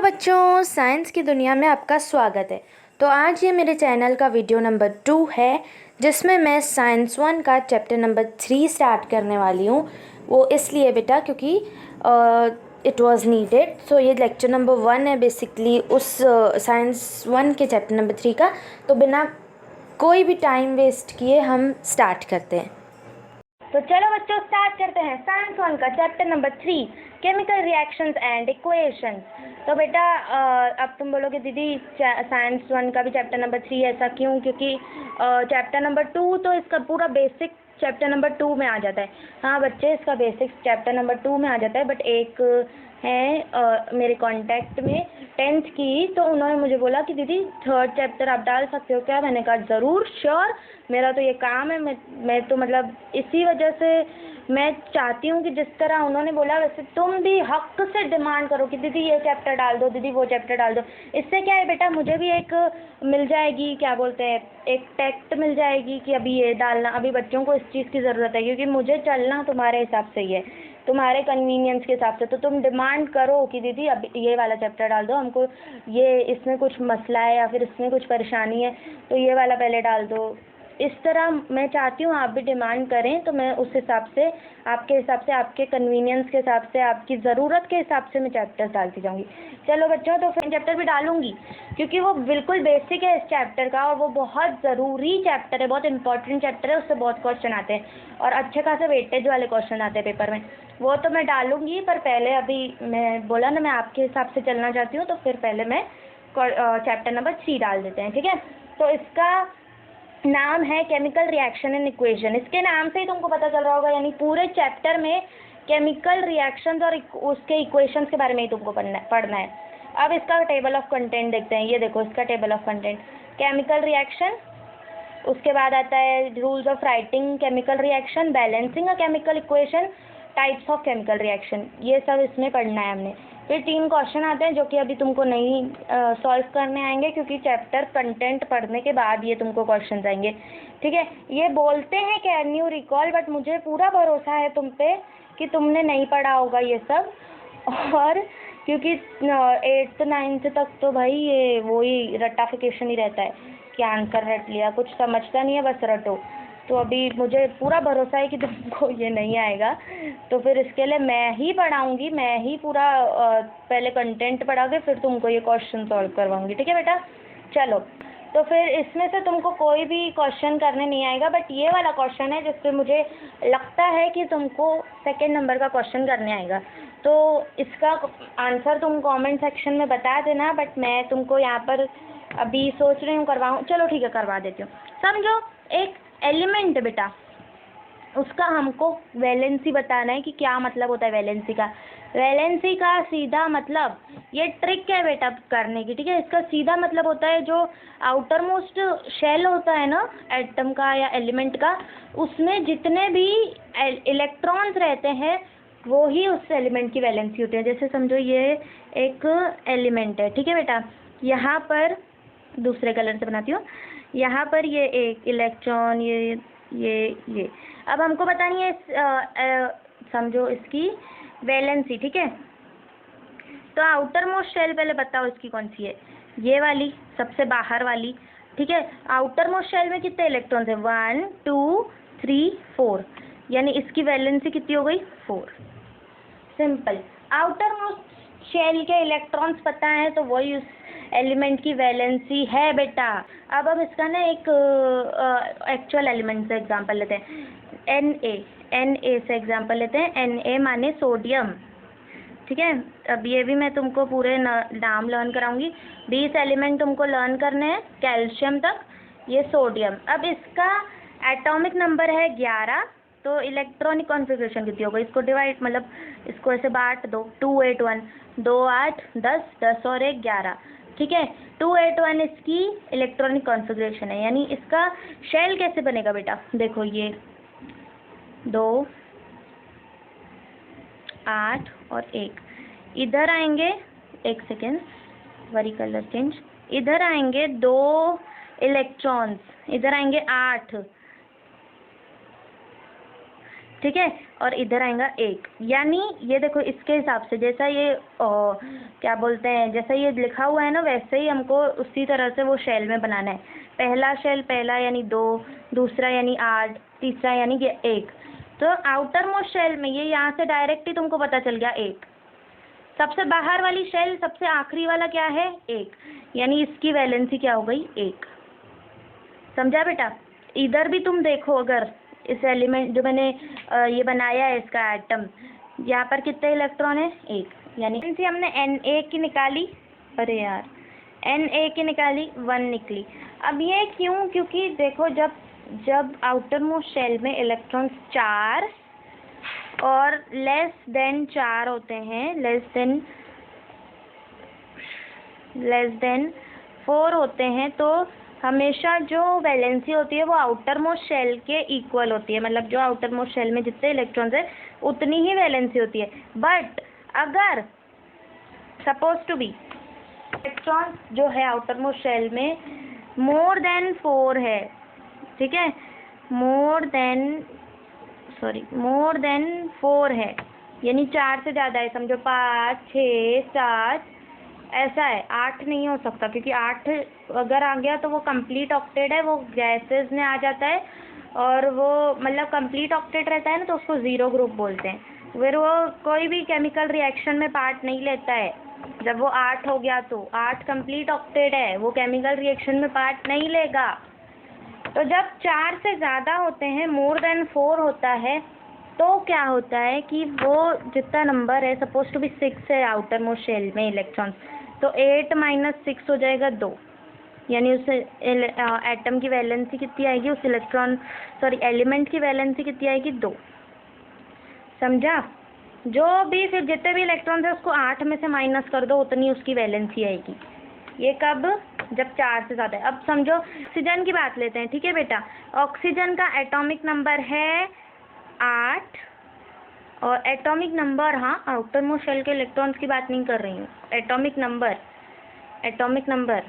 बच्चों, साइंस की दुनिया में आपका स्वागत है। तो आज ये मेरे चैनल का वीडियो नंबर 2 है, जिसमें मैं साइंस 1 का चैप्टर नंबर 3 स्टार्ट करने वाली हूँ। वो इसलिए बेटा क्योंकि इट वाज नीडेड। सो ये लेक्चर नंबर 1 है बेसिकली उस साइंस 1 के चैप्टर नंबर 3 का। तो बिना कोई भी टाइम वेस्ट किए हम स्टार्ट करते हैं। तो चलो बच्चों स्टार्ट करते हैं साइंस 1 का chapter number 3, chemical reactions and equations. तो बेटा अब तुम बोलोगे दीदी साइंस 1 का भी चैप्टर नंबर 3 ऐसा क्यों? क्योंकि चैप्टर नंबर 2 तो इसका पूरा बेसिक चैप्टर नंबर 2 में आ जाता है। हाँ बच्चे, इसका बेसिक चैप्टर नंबर 2 में आ जाता है, बट एक है मेरे कांटेक्ट में 10th की, तो उन्होंने मुझे बोला कि दीदी 3rd चैप्टर आप डाल सकते हो क्या? मैंने कहा ज़रूर, श्योर, मेरा तो ये काम है। मैं तो मतलब इसी वजह से मैं चाहती हूँ कि जिस तरह उन्होंने बोला वैसे तुम भी हक से डिमांड करो कि दीदी ये चैप्टर डाल दो, दीदी वो चैप्टर डाल दो। इससे क्या है बेटा, मुझे भी एक मिल जाएगी, क्या बोलते हैं, एक टैक्ट मिल जाएगी कि अभी ये डालना, अभी बच्चों को इस चीज़ की ज़रूरत है, क्योंकि मुझे चलना तुम्हारे हिसाब से ही है, तुम्हारे कन्वीनियंस के हिसाब से। तो तुम डिमांड करो कि दीदी अब ये वाला चैप्टर डाल दो, हमको ये इसमें कुछ मसला है या फिर इसमें कुछ परेशानी है तो ये वाला पहले डाल दो। इस तरह मैं चाहती हूँ आप भी डिमांड करें, तो मैं उस हिसाब से, आपके हिसाब से, आपके कन्वीनियंस के हिसाब से, आपकी ज़रूरत के हिसाब से मैं चैप्टर डालती जाऊँगी। चलो बच्चों, तो फिर चैप्टर भी डालूँगी क्योंकि वो बिल्कुल बेसिक है इस चैप्टर का, और वो बहुत ज़रूरी चैप्टर है, बहुत इंपॉर्टेंट चैप्टर है। उससे बहुत क्वेश्चन आते हैं और अच्छे खासे वेटेज वाले क्वेश्चन आते हैं पेपर में। वो तो मैं डालूँगी, पर पहले अभी मैं बोला ना मैं आपके हिसाब से चलना चाहती हूँ, तो फिर पहले मैं चैप्टर नंबर 3 डाल देते हैं, ठीक है। तो इसका नाम है केमिकल रिएक्शन एंड इक्वेशन। इसके नाम से ही तुमको पता चल रहा होगा, यानी पूरे चैप्टर में केमिकल रिएक्शंस और उसके इक्वेशंस के बारे में ही तुमको पढ़ना है। अब इसका टेबल ऑफ कंटेंट देखते हैं। ये देखो इसका table of content, chemical reaction, उसके बाद आता है rules of writing chemical reaction, balancing a chemical equation, types of chemical reaction, ये सब इसमें पढ़ना है हमने। फिर 3 क्वेश्चन आते हैं जो कि अभी तुमको नहीं सॉल्व करने आएंगे, क्योंकि चैप्टर कंटेंट पढ़ने के बाद ये तुमको क्वेश्चन आएंगे, ठीक है। ये बोलते हैं कैन यू रिकॉल, बट मुझे पूरा भरोसा है तुम पे कि तुमने नहीं पढ़ा होगा ये सब। और क्योंकि 8th 9th तक तो भाई ये वही रट्टाफिकेशन ही रहता है कि आंसर रट लिया, कुछ समझता नहीं है, बस रटो। तो अभी मुझे पूरा भरोसा है कि तुमको ये नहीं आएगा, तो फिर इसके लिए मैं ही पढ़ाऊँगी, मैं ही पूरा पहले कंटेंट पढ़ा के फिर तुमको ये क्वेश्चन सॉल्व करवाऊँगी, ठीक है बेटा। चलो, तो फिर इसमें से तुमको कोई भी क्वेश्चन करने नहीं आएगा, बट ये वाला क्वेश्चन है जिससे मुझे लगता है कि तुमको 2nd नंबर का क्वेश्चन करने आएगा। तो इसका आंसर तुम कमेंट सेक्शन में बता देना, बट मैं तुमको यहाँ पर अभी सोच रही हूँ करवाऊँ। चलो ठीक है, करवा देती हूँ। समझो, एक एलिमेंट बेटा, उसका हमको वैलेंसी बताना है कि क्या मतलब होता है वैलेंसी का। वैलेंसी का सीधा मतलब, ये ट्रिक है बेटा करने की, ठीक है। इसका सीधा मतलब होता है जो आउटर मोस्ट शेल होता है ना एटम का या एलिमेंट का, उसमें जितने भी इलेक्ट्रॉन्स रहते हैं वो ही उस एलिमेंट की वैलेंसी होती है। जैसे समझो ये एक एलिमेंट है, ठीक है बेटा, यहाँ पर दूसरे कलर से बनाती हूँ, यहाँ पर ये एक इलेक्ट्रॉन, ये अब हमको बतानी है समझो इसकी वैलेंसी, ठीक है। तो आउटर मोस्ट शेल पहले बताओ इसकी कौन सी है, ये वाली सबसे बाहर वाली, ठीक है। आउटर मोस्ट शेल में कितने इलेक्ट्रॉन्स है? 1 2 3 4, यानी इसकी वैलेंसी कितनी हो गई? 4। सिंपल। आउटर मोस्ट शेल के इलेक्ट्रॉन्स पता है तो वही उस एलिमेंट की वैलेंसी है बेटा। अब हम इसका ना एक एक्चुअल एलिमेंट से एग्जांपल लेते हैं, Na से एग्जांपल लेते हैं। Na माने सोडियम, ठीक है। अब ये भी मैं तुमको पूरे नाम लर्न कराऊंगी। 20 एलिमेंट तुमको लर्न करने हैं कैल्शियम तक, ये सोडियम। अब इसका एटॉमिक नंबर है 11, तो इलेक्ट्रॉनिक कॉन्फ़िगरेशन कितनी हो गई? इसको डिवाइड, मतलब इसको ऐसे बांट दो, 281, 2 8 10, 10 और 1 11, ठीक है। 281 इसकी इलेक्ट्रॉनिक कॉन्फ़िगरेशन है, यानी इसका शेल कैसे बनेगा बेटा? देखो ये 2 8 और 1 इधर आएंगे, 1 सेकेंड, वरी कलर चेंज, इधर आएंगे 2 इलेक्ट्रॉन्स, इधर आएंगे 8, ठीक है, और इधर आएगा 1। यानी ये देखो इसके हिसाब से जैसा ये क्या बोलते हैं, जैसा ये लिखा हुआ है ना वैसे ही हमको उसी तरह से वो शेल में बनाना है। पहला शेल पहला यानी 2, दूसरा यानी 8, तीसरा यानी 1। तो आउटर मोस्ट शेल में ये यहाँ से डायरेक्ट ही तुमको पता चल गया 1। सबसे बाहर वाली शेल सबसे आखिरी वाला क्या है 1, यानी इसकी वैलेंसी क्या हो गई 1। समझा बेटा? इधर भी तुम देखो, अगर इस एलिमेंट जो मैंने ये बनाया है इसका एटम, यहाँ पर कितने इलेक्ट्रॉन है 1, यानी हमने Na की निकाली, अरे यार Na की निकाली 1 निकली। अब ये क्यों? क्योंकि देखो जब आउटर मोस्ट शेल में इलेक्ट्रॉन्स 4 और लेस देन 4 होते हैं, लेस देन 4 होते हैं, तो हमेशा जो वैलेंसी होती है वो आउटर मोस्ट शेल के इक्वल होती है। मतलब जो आउटर मोस्ट शेल में जितने इलेक्ट्रॉन्स है उतनी ही वैलेंसी होती है। बट अगर सपोज टू बी इलेक्ट्रॉन्स जो है आउटर मोस्ट शेल में मोर देन 4 है, ठीक है, मोर देन 4 है, यानी 4 से ज़्यादा है, समझो 5, 6, 7 ऐसा है। 8 नहीं हो सकता, क्योंकि 8 अगर आ गया तो वो कंप्लीट ऑक्टेट है, वो गैसेस में आ जाता है, और वो मतलब कंप्लीट ऑक्टेट रहता है ना, तो उसको ज़ीरो ग्रुप बोलते हैं। फिर वो कोई भी केमिकल रिएक्शन में पार्ट नहीं लेता है। जब वो 8 हो गया तो 8 कंप्लीट ऑक्टेट है, वो केमिकल रिएक्शन में पार्ट नहीं लेगा। तो जब 4 से ज़्यादा होते हैं, मोर देन 4 होता है, तो क्या होता है कि वो जितना नंबर है, सपोज टू बी 6 है आउटर मोस्ट शेल में इलेक्ट्रॉन्स, तो 8 - 6 हो जाएगा 2, यानी उस एटम की वैलेंसी कितनी आएगी, उस एलिमेंट की वैलेंसी कितनी आएगी 2। समझा? जो भी फिर जितने भी इलेक्ट्रॉन्स है उसको 8 में से माइनस कर दो, उतनी उसकी वैलेंसी आएगी। ये कब? जब 4 से ज़्यादा है। अब समझो ऑक्सीजन की बात लेते हैं, ठीक है बेटा? ऑक्सीजन का एटॉमिक नंबर है 8, और एटॉमिक नंबर, हाँ आउटर मोस्ट शेल के इलेक्ट्रॉन्स की बात नहीं कर रही हूँ, एटॉमिक नंबर,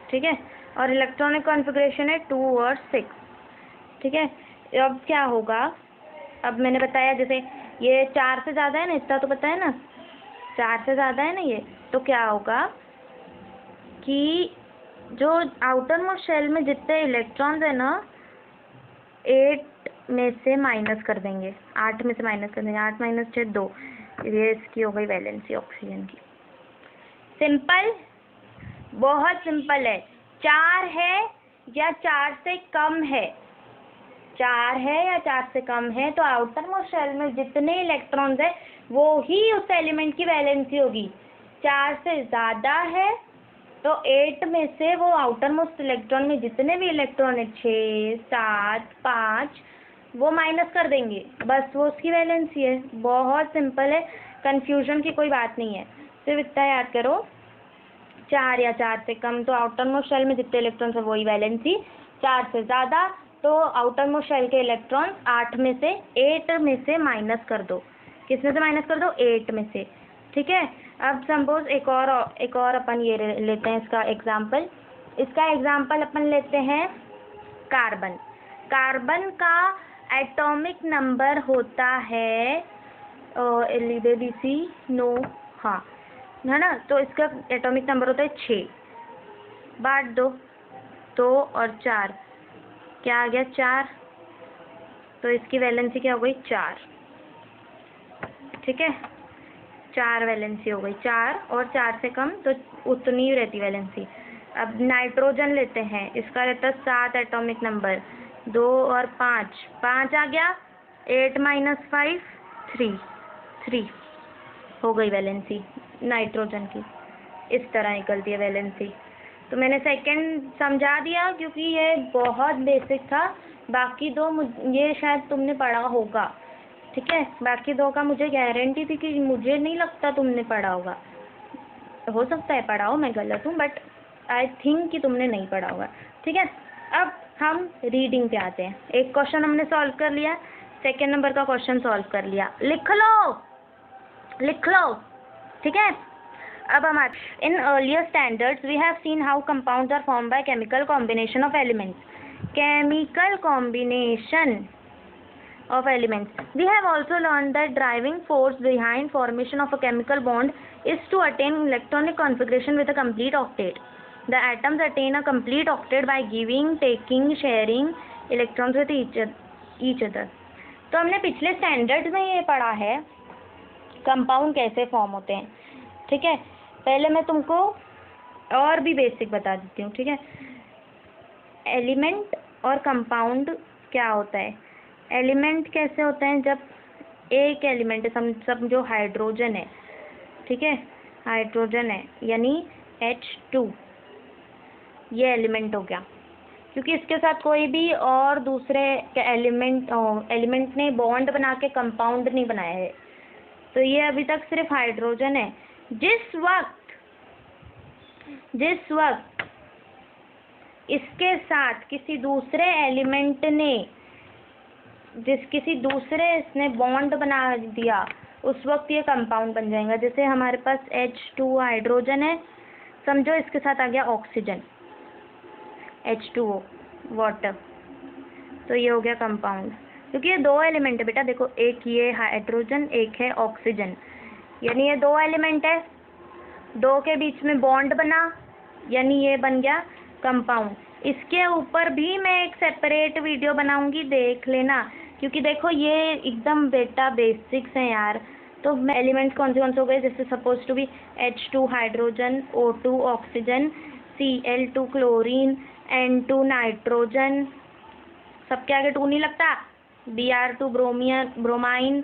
ठीक है, और इलेक्ट्रॉनिक कॉन्फ़िगरेशन है 2 और 6, ठीक है। अब क्या होगा? अब मैंने बताया जैसे ये 4 से ज़्यादा है ना, इतना तो पता है ना, 4 से ज़्यादा है ना ये, तो क्या होगा कि जो आउटर मोस्ट शेल में जितने इलेक्ट्रॉन्स है ना, 8 में से माइनस कर देंगे, 8 में से माइनस कर देंगे, 8 - 6 2, ये इसकी हो गई वैलेंसी ऑक्सीजन की। सिंपल, बहुत सिंपल है। 4 है या 4 से कम है, 4 है या 4 से कम है, तो आउटर मोस्ट शेल में जितने इलेक्ट्रॉन्स है वो ही उस एलिमेंट की वैलेंसी होगी। 4 से ज़्यादा है तो 8 में से वो आउटर मोस्ट इलेक्ट्रॉन में जितने भी इलेक्ट्रॉन है, 6, 7, 5, वो माइनस कर देंगे, बस वो उसकी वैलेंसी है। बहुत सिंपल है, कंफ्यूजन की कोई बात नहीं है। सिर्फ इतना याद करो, 4 या 4 से कम तो आउटर मोस्ट शेल में जितने इलेक्ट्रॉन्स है वही वैलेंसी, 4 से ज़्यादा तो आउटर मोस्ट शेल के इलेक्ट्रॉन 8 में से माइनस कर दो। किस में से माइनस कर दो? 8 में से, ठीक है। अब सपोज एक और अपन ये लेते हैं इसका एग्जाम्पल अपन लेते हैं कार्बन का एटॉमिक नंबर होता है हाँ है ना, तो इसका एटॉमिक नंबर होता है 6, बांट दो 2 और 4, क्या आ गया 4, तो इसकी वैलेंसी क्या हो गई 4, ठीक है, 4 वैलेंसी हो गई, 4 और 4 से कम तो उतनी ही रहती वैलेंसी। अब नाइट्रोजन लेते हैं, इसका रहता है 7 एटॉमिक नंबर, 2 और 5 आ गया, 8 - 5 3 हो गई वैलेंसी नाइट्रोजन की। इस तरह निकलती है वैलेंसी। तो मैंने सेकंड समझा दिया क्योंकि ये बहुत बेसिक था, बाकी 2 ये शायद तुमने पढ़ा होगा, ठीक है। बाकी 2 का मुझे गारंटी थी कि मुझे नहीं लगता तुमने पढ़ा होगा, हो सकता है पढ़ा हो, मैं गलत हूँ, बट आई थिंक कि तुमने नहीं पढ़ा होगा, ठीक है। अब हम रीडिंग पे आते हैं। एक क्वेश्चन हमने सॉल्व कर लिया, सेकेंड नंबर का क्वेश्चन सॉल्व कर लिया, लिख लो, ठीक है। अब हम in earlier standards we have seen how compounds are form by chemical combination of elements. Chemical combination of elements. We have also learned that driving force behind formation of a chemical bond is to attain electronic configuration with a complete octet. The atoms attain a complete octet by giving, taking, sharing electrons with each other. तो हमने पिछले standards में ये पढ़ा है compound कैसे form होते हैं, ठीक है। पहले मैं तुमको और भी बेसिक बता देती हूँ, ठीक है। एलिमेंट और कंपाउंड क्या होता है। एलिमेंट कैसे होते हैं, जब एक एलिमेंट है, समझो हाइड्रोजन है, ठीक है, हाइड्रोजन है यानी H2, ये एलिमेंट हो गया, क्योंकि इसके साथ कोई भी और दूसरे एलिमेंट ने बॉन्ड बना के कंपाउंड नहीं बनाया है, तो ये अभी तक सिर्फ हाइड्रोजन है। जिस वक्त इसके साथ किसी दूसरे एलिमेंट ने इसने बॉन्ड बना दिया, उस वक्त ये कंपाउंड बन जाएगा। जैसे हमारे पास H2 हाइड्रोजन है, समझो इसके साथ आ गया ऑक्सीजन, H2O वाटर, तो ये हो गया कंपाउंड। क्योंकि ये दो एलिमेंट है बेटा, देखो एक ये हाइड्रोजन, एक है ऑक्सीजन, यानी ये दो एलिमेंट है, दो के बीच में बॉन्ड बना, यानी ये बन गया कंपाउंड। इसके ऊपर भी मैं एक सेपरेट वीडियो बनाऊंगी, देख लेना, क्योंकि देखो ये एकदम बेटा बेसिक्स हैं यार। तो एलिमेंट्स कौन से हो गए, जैसे suppose to be H2 hydrogen, O2 oxygen, Cl2 chlorine, N2 nitrogen, सबके आगे 2 नहीं लगता, Br2 ब्रोमाइन,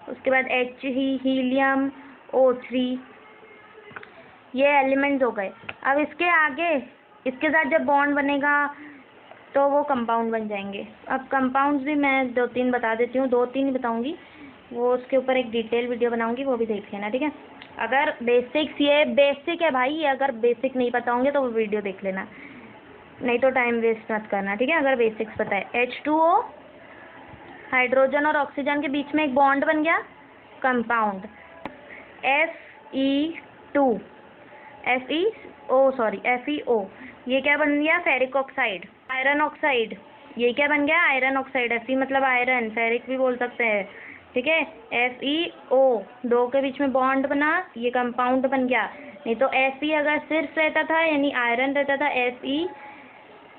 उसके बाद H हीलियम, O3, ये एलिमेंट्स हो गए। अब इसके आगे इसके साथ जब बॉन्ड बनेगा तो वो कंपाउंड बन जाएंगे। अब कंपाउंड्स भी मैं 2-3 बता देती हूँ, 2-3 ही बताऊँगी, वो उसके ऊपर एक डिटेल वीडियो बनाऊँगी, वो भी देख लेना, ठीक है। अगर बेसिक्स, ये बेसिक है भाई, अगर बेसिक नहीं पता होंगे तो वो वीडियो देख लेना, नहीं तो टाइम वेस्ट मत करना, ठीक है। अगर बेसिक्स पता है, H2O हाइड्रोजन और ऑक्सीजन के बीच में एक बॉन्ड बन गया, कंपाउंड। FeO, ये क्या बन गया, फेरिक ऑक्साइड। आयरन ऑक्साइड, ये क्या बन गया, आयरन ऑक्साइड। Fe मतलब आयरन, फेरिक भी बोल सकते हैं, ठीक है। FeO, दो के बीच में बॉन्ड बना, ये कंपाउंड बन गया। नहीं तो Fe अगर सिर्फ रहता था, यानी आयरन रहता था Fe,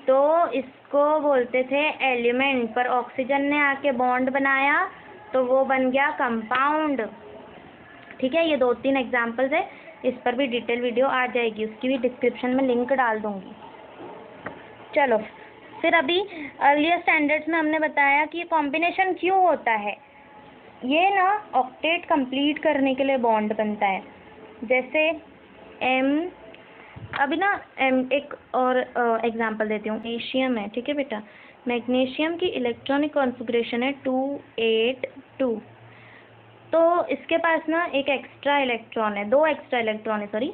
तो इसको बोलते थे एलिमेंट, पर ऑक्सीजन ने आके बॉन्ड बनाया तो वो बन गया कंपाउंड, ठीक है। ये 2-3 एग्जाम्पल्स है, इस पर भी डिटेल वीडियो आ जाएगी, उसकी भी डिस्क्रिप्शन में लिंक डाल दूँगी। चलो फिर अभी अर्लियर स्टैंडर्ड्स में हमने बताया कि कॉम्बिनेशन क्यों होता है। ये ना ऑक्टेट कंप्लीट करने के लिए बॉन्ड बनता है। जैसे अभी ना एक और एग्जांपल देती हूँ, मैग्नीशियम है, ठीक है बेटा। मैग्नीशियम की इलेक्ट्रॉनिक कॉन्फ़िगरेशन है 282, तो इसके पास ना एक एक्स्ट्रा इलेक्ट्रॉन है, 2 एक्स्ट्रा इलेक्ट्रॉन है, सॉरी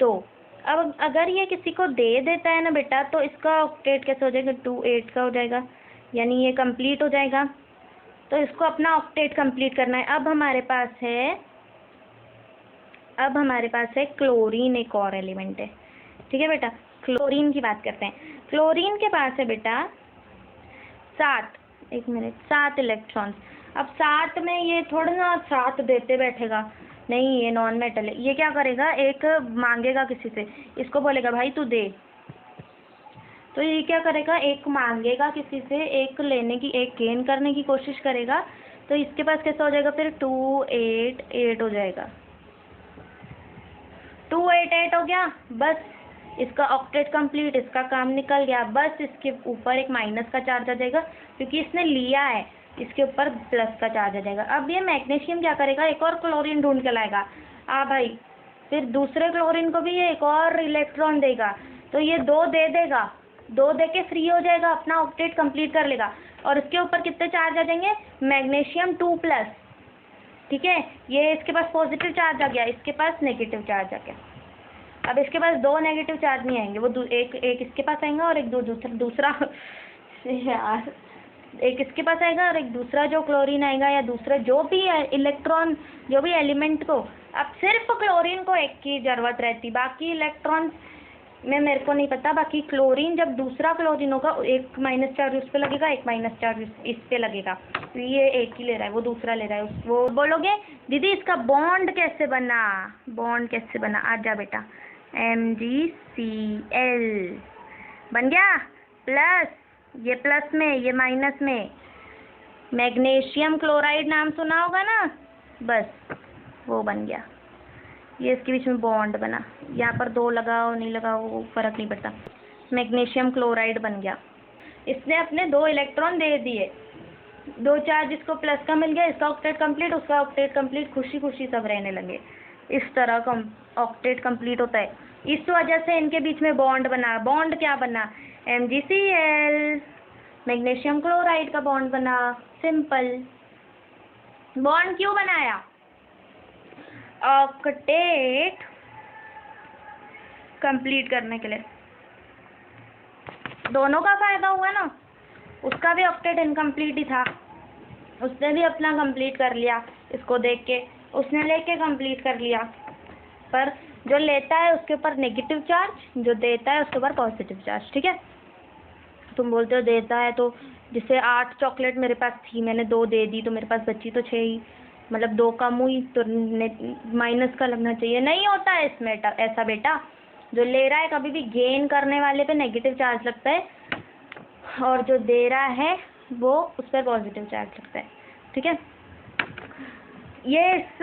2। अब अगर ये किसी को दे देता है ना बेटा, तो इसका ऑक्टेट कैसे हो जाएगा, 28 का हो जाएगा, यानी ये कंप्लीट हो जाएगा। तो इसको अपना ऑक्टेट कंप्लीट करना है। अब हमारे पास है क्लोरीन, एक और एलिमेंट है, ठीक है बेटा। क्लोरीन की बात करते हैं। क्लोरीन के पास है बेटा 7 इलेक्ट्रॉन्स। अब 7 में ये थोड़ा ना 7 देते बैठेगा, नहीं, ये नॉन मेटल है। ये क्या करेगा, एक मांगेगा किसी से, इसको बोलेगा भाई तू दे, तो ये क्या करेगा, एक मांगेगा किसी से, एक गेन करने की कोशिश करेगा, तो इसके पास कैसा हो जाएगा फिर 288 हो जाएगा। 288 हो गया, बस इसका ऑक्टेट कंप्लीट, इसका काम निकल गया। बस इसके ऊपर एक माइनस का चार्ज आ जाएगा, क्योंकि इसने लिया है, इसके ऊपर प्लस का चार्ज आ जाएगा। अब ये मैग्नीशियम क्या करेगा, एक और क्लोरीन ढूंढ के लाएगा, भाई, फिर दूसरे क्लोरीन को भी ये एक और इलेक्ट्रॉन देगा, तो ये 2 दे देगा, 2 दे के फ्री हो जाएगा, अपना ऑक्टेट कंप्लीट कर लेगा। और इसके ऊपर कितने चार्ज आ जाएंगे, मैग्नीशियम 2+, ठीक है। ये इसके पास पॉजिटिव चार्ज आ गया, इसके पास नेगेटिव चार्ज आ गया। अब इसके पास 2 नेगेटिव चार्ज नहीं आएंगे, वो एक इसके पास आएगा और एक दूसरा यार, एक इसके पास आएगा और एक दूसरा जो क्लोरीन आएगा, या दूसरा जो भी इलेक्ट्रॉन, जो भी एलिमेंट को। अब सिर्फ क्लोरीन को एक की ज़रूरत रहती, बाकी इलेक्ट्रॉन में मेरे को नहीं पता। बाकी क्लोरीन, जब दूसरा क्लोरीन होगा, एक माइनस चार्ज उस पर लगेगा, एक माइनस चार्ज इस पे लगेगा, ये एक ही ले रहा है, वो दूसरा ले रहा है। वो बोलोगे दीदी इसका बॉन्ड कैसे बना, बॉन्ड कैसे बना, आजा बेटा। MgCl बन गया प्लस, ये प्लस में ये माइनस में, मैग्नीशियम क्लोराइड नाम सुना होगा ना, बस वो बन गया। ये इसके बीच में बॉन्ड बना, यहाँ पर 2 लगाओ नहीं लगाओ वो फर्क नहीं पड़ता, मैग्नीशियम क्लोराइड बन गया। इसने अपने 2 इलेक्ट्रॉन दे दिए, 2 चार्ज इसको प्लस का मिल गया, इसका ऑक्टेट कंप्लीट उसका ऑक्टेट कंप्लीट, खुशी खुशी सब रहने लगे। इस तरह ऑक्टेट कंप्लीट होता है। इस वजह से इनके बीच में बॉन्ड बना। बॉन्ड क्या बना, MgCl, मैग्नीशियम क्लोराइड का बॉन्ड बना, सिंपल। बॉन्ड क्यों बनाया, ऑक्टेट कंप्लीट करने के लिए। दोनों का फायदा हुआ ना, उसका भी ऑक्टेट इनकम्प्लीट ही था, उसने भी अपना कंप्लीट कर लिया, इसको देख के उसने लेके कंप्लीट कर लिया। पर जो लेता है उसके ऊपर नेगेटिव चार्ज, जो देता है उसके ऊपर पॉजिटिव चार्ज। ठीक है, तुम बोलते हो देता है तो जैसे 8 चॉकलेट मेरे पास थी, मैंने 2 दे दी तो मेरे पास बची तो 6 ही, मतलब 2 कम हुई तो माइनस का लगना चाहिए। नहीं होता है इसमें ऐसा बेटा, जो ले रहा है कभी भी गेन करने वाले पे नेगेटिव चार्ज लगता है, और जो दे रहा है वो उस पर पॉजिटिव चार्ज लगता है। ठीक है, ये इस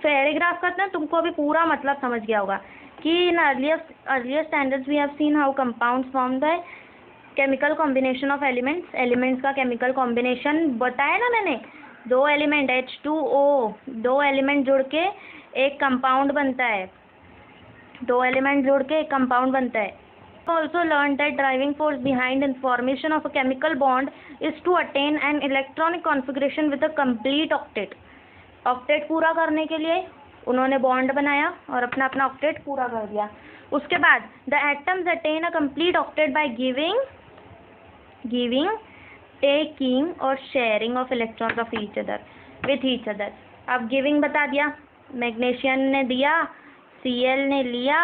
पैराग्राफ का ना तुमको अभी पूरा मतलब समझ गया होगा कि in earlier standards we have seen how compounds form the chemical combination of elements. Elements का केमिकल कॉम्बिनेशन बताया ना मैंने, 2 एलिमेंट H2O, 2 एलिमेंट जुड़ के एक कंपाउंड बनता है, 2 एलिमेंट जुड़ के एक कंपाउंड बनता है। Also learned that driving force behind the formation of a chemical bond is to attain an electronic configuration with a complete octet. Octet पूरा करने के लिए उन्होंने बॉन्ड बनाया और अपना अपना ऑक्टेट पूरा कर दिया। उसके बाद the atoms attain a complete octet by giving taking और sharing of electrons of each other with each other. अब गिविंग बता दिया, मैग्नीशियम ने दिया, Cl ने लिया।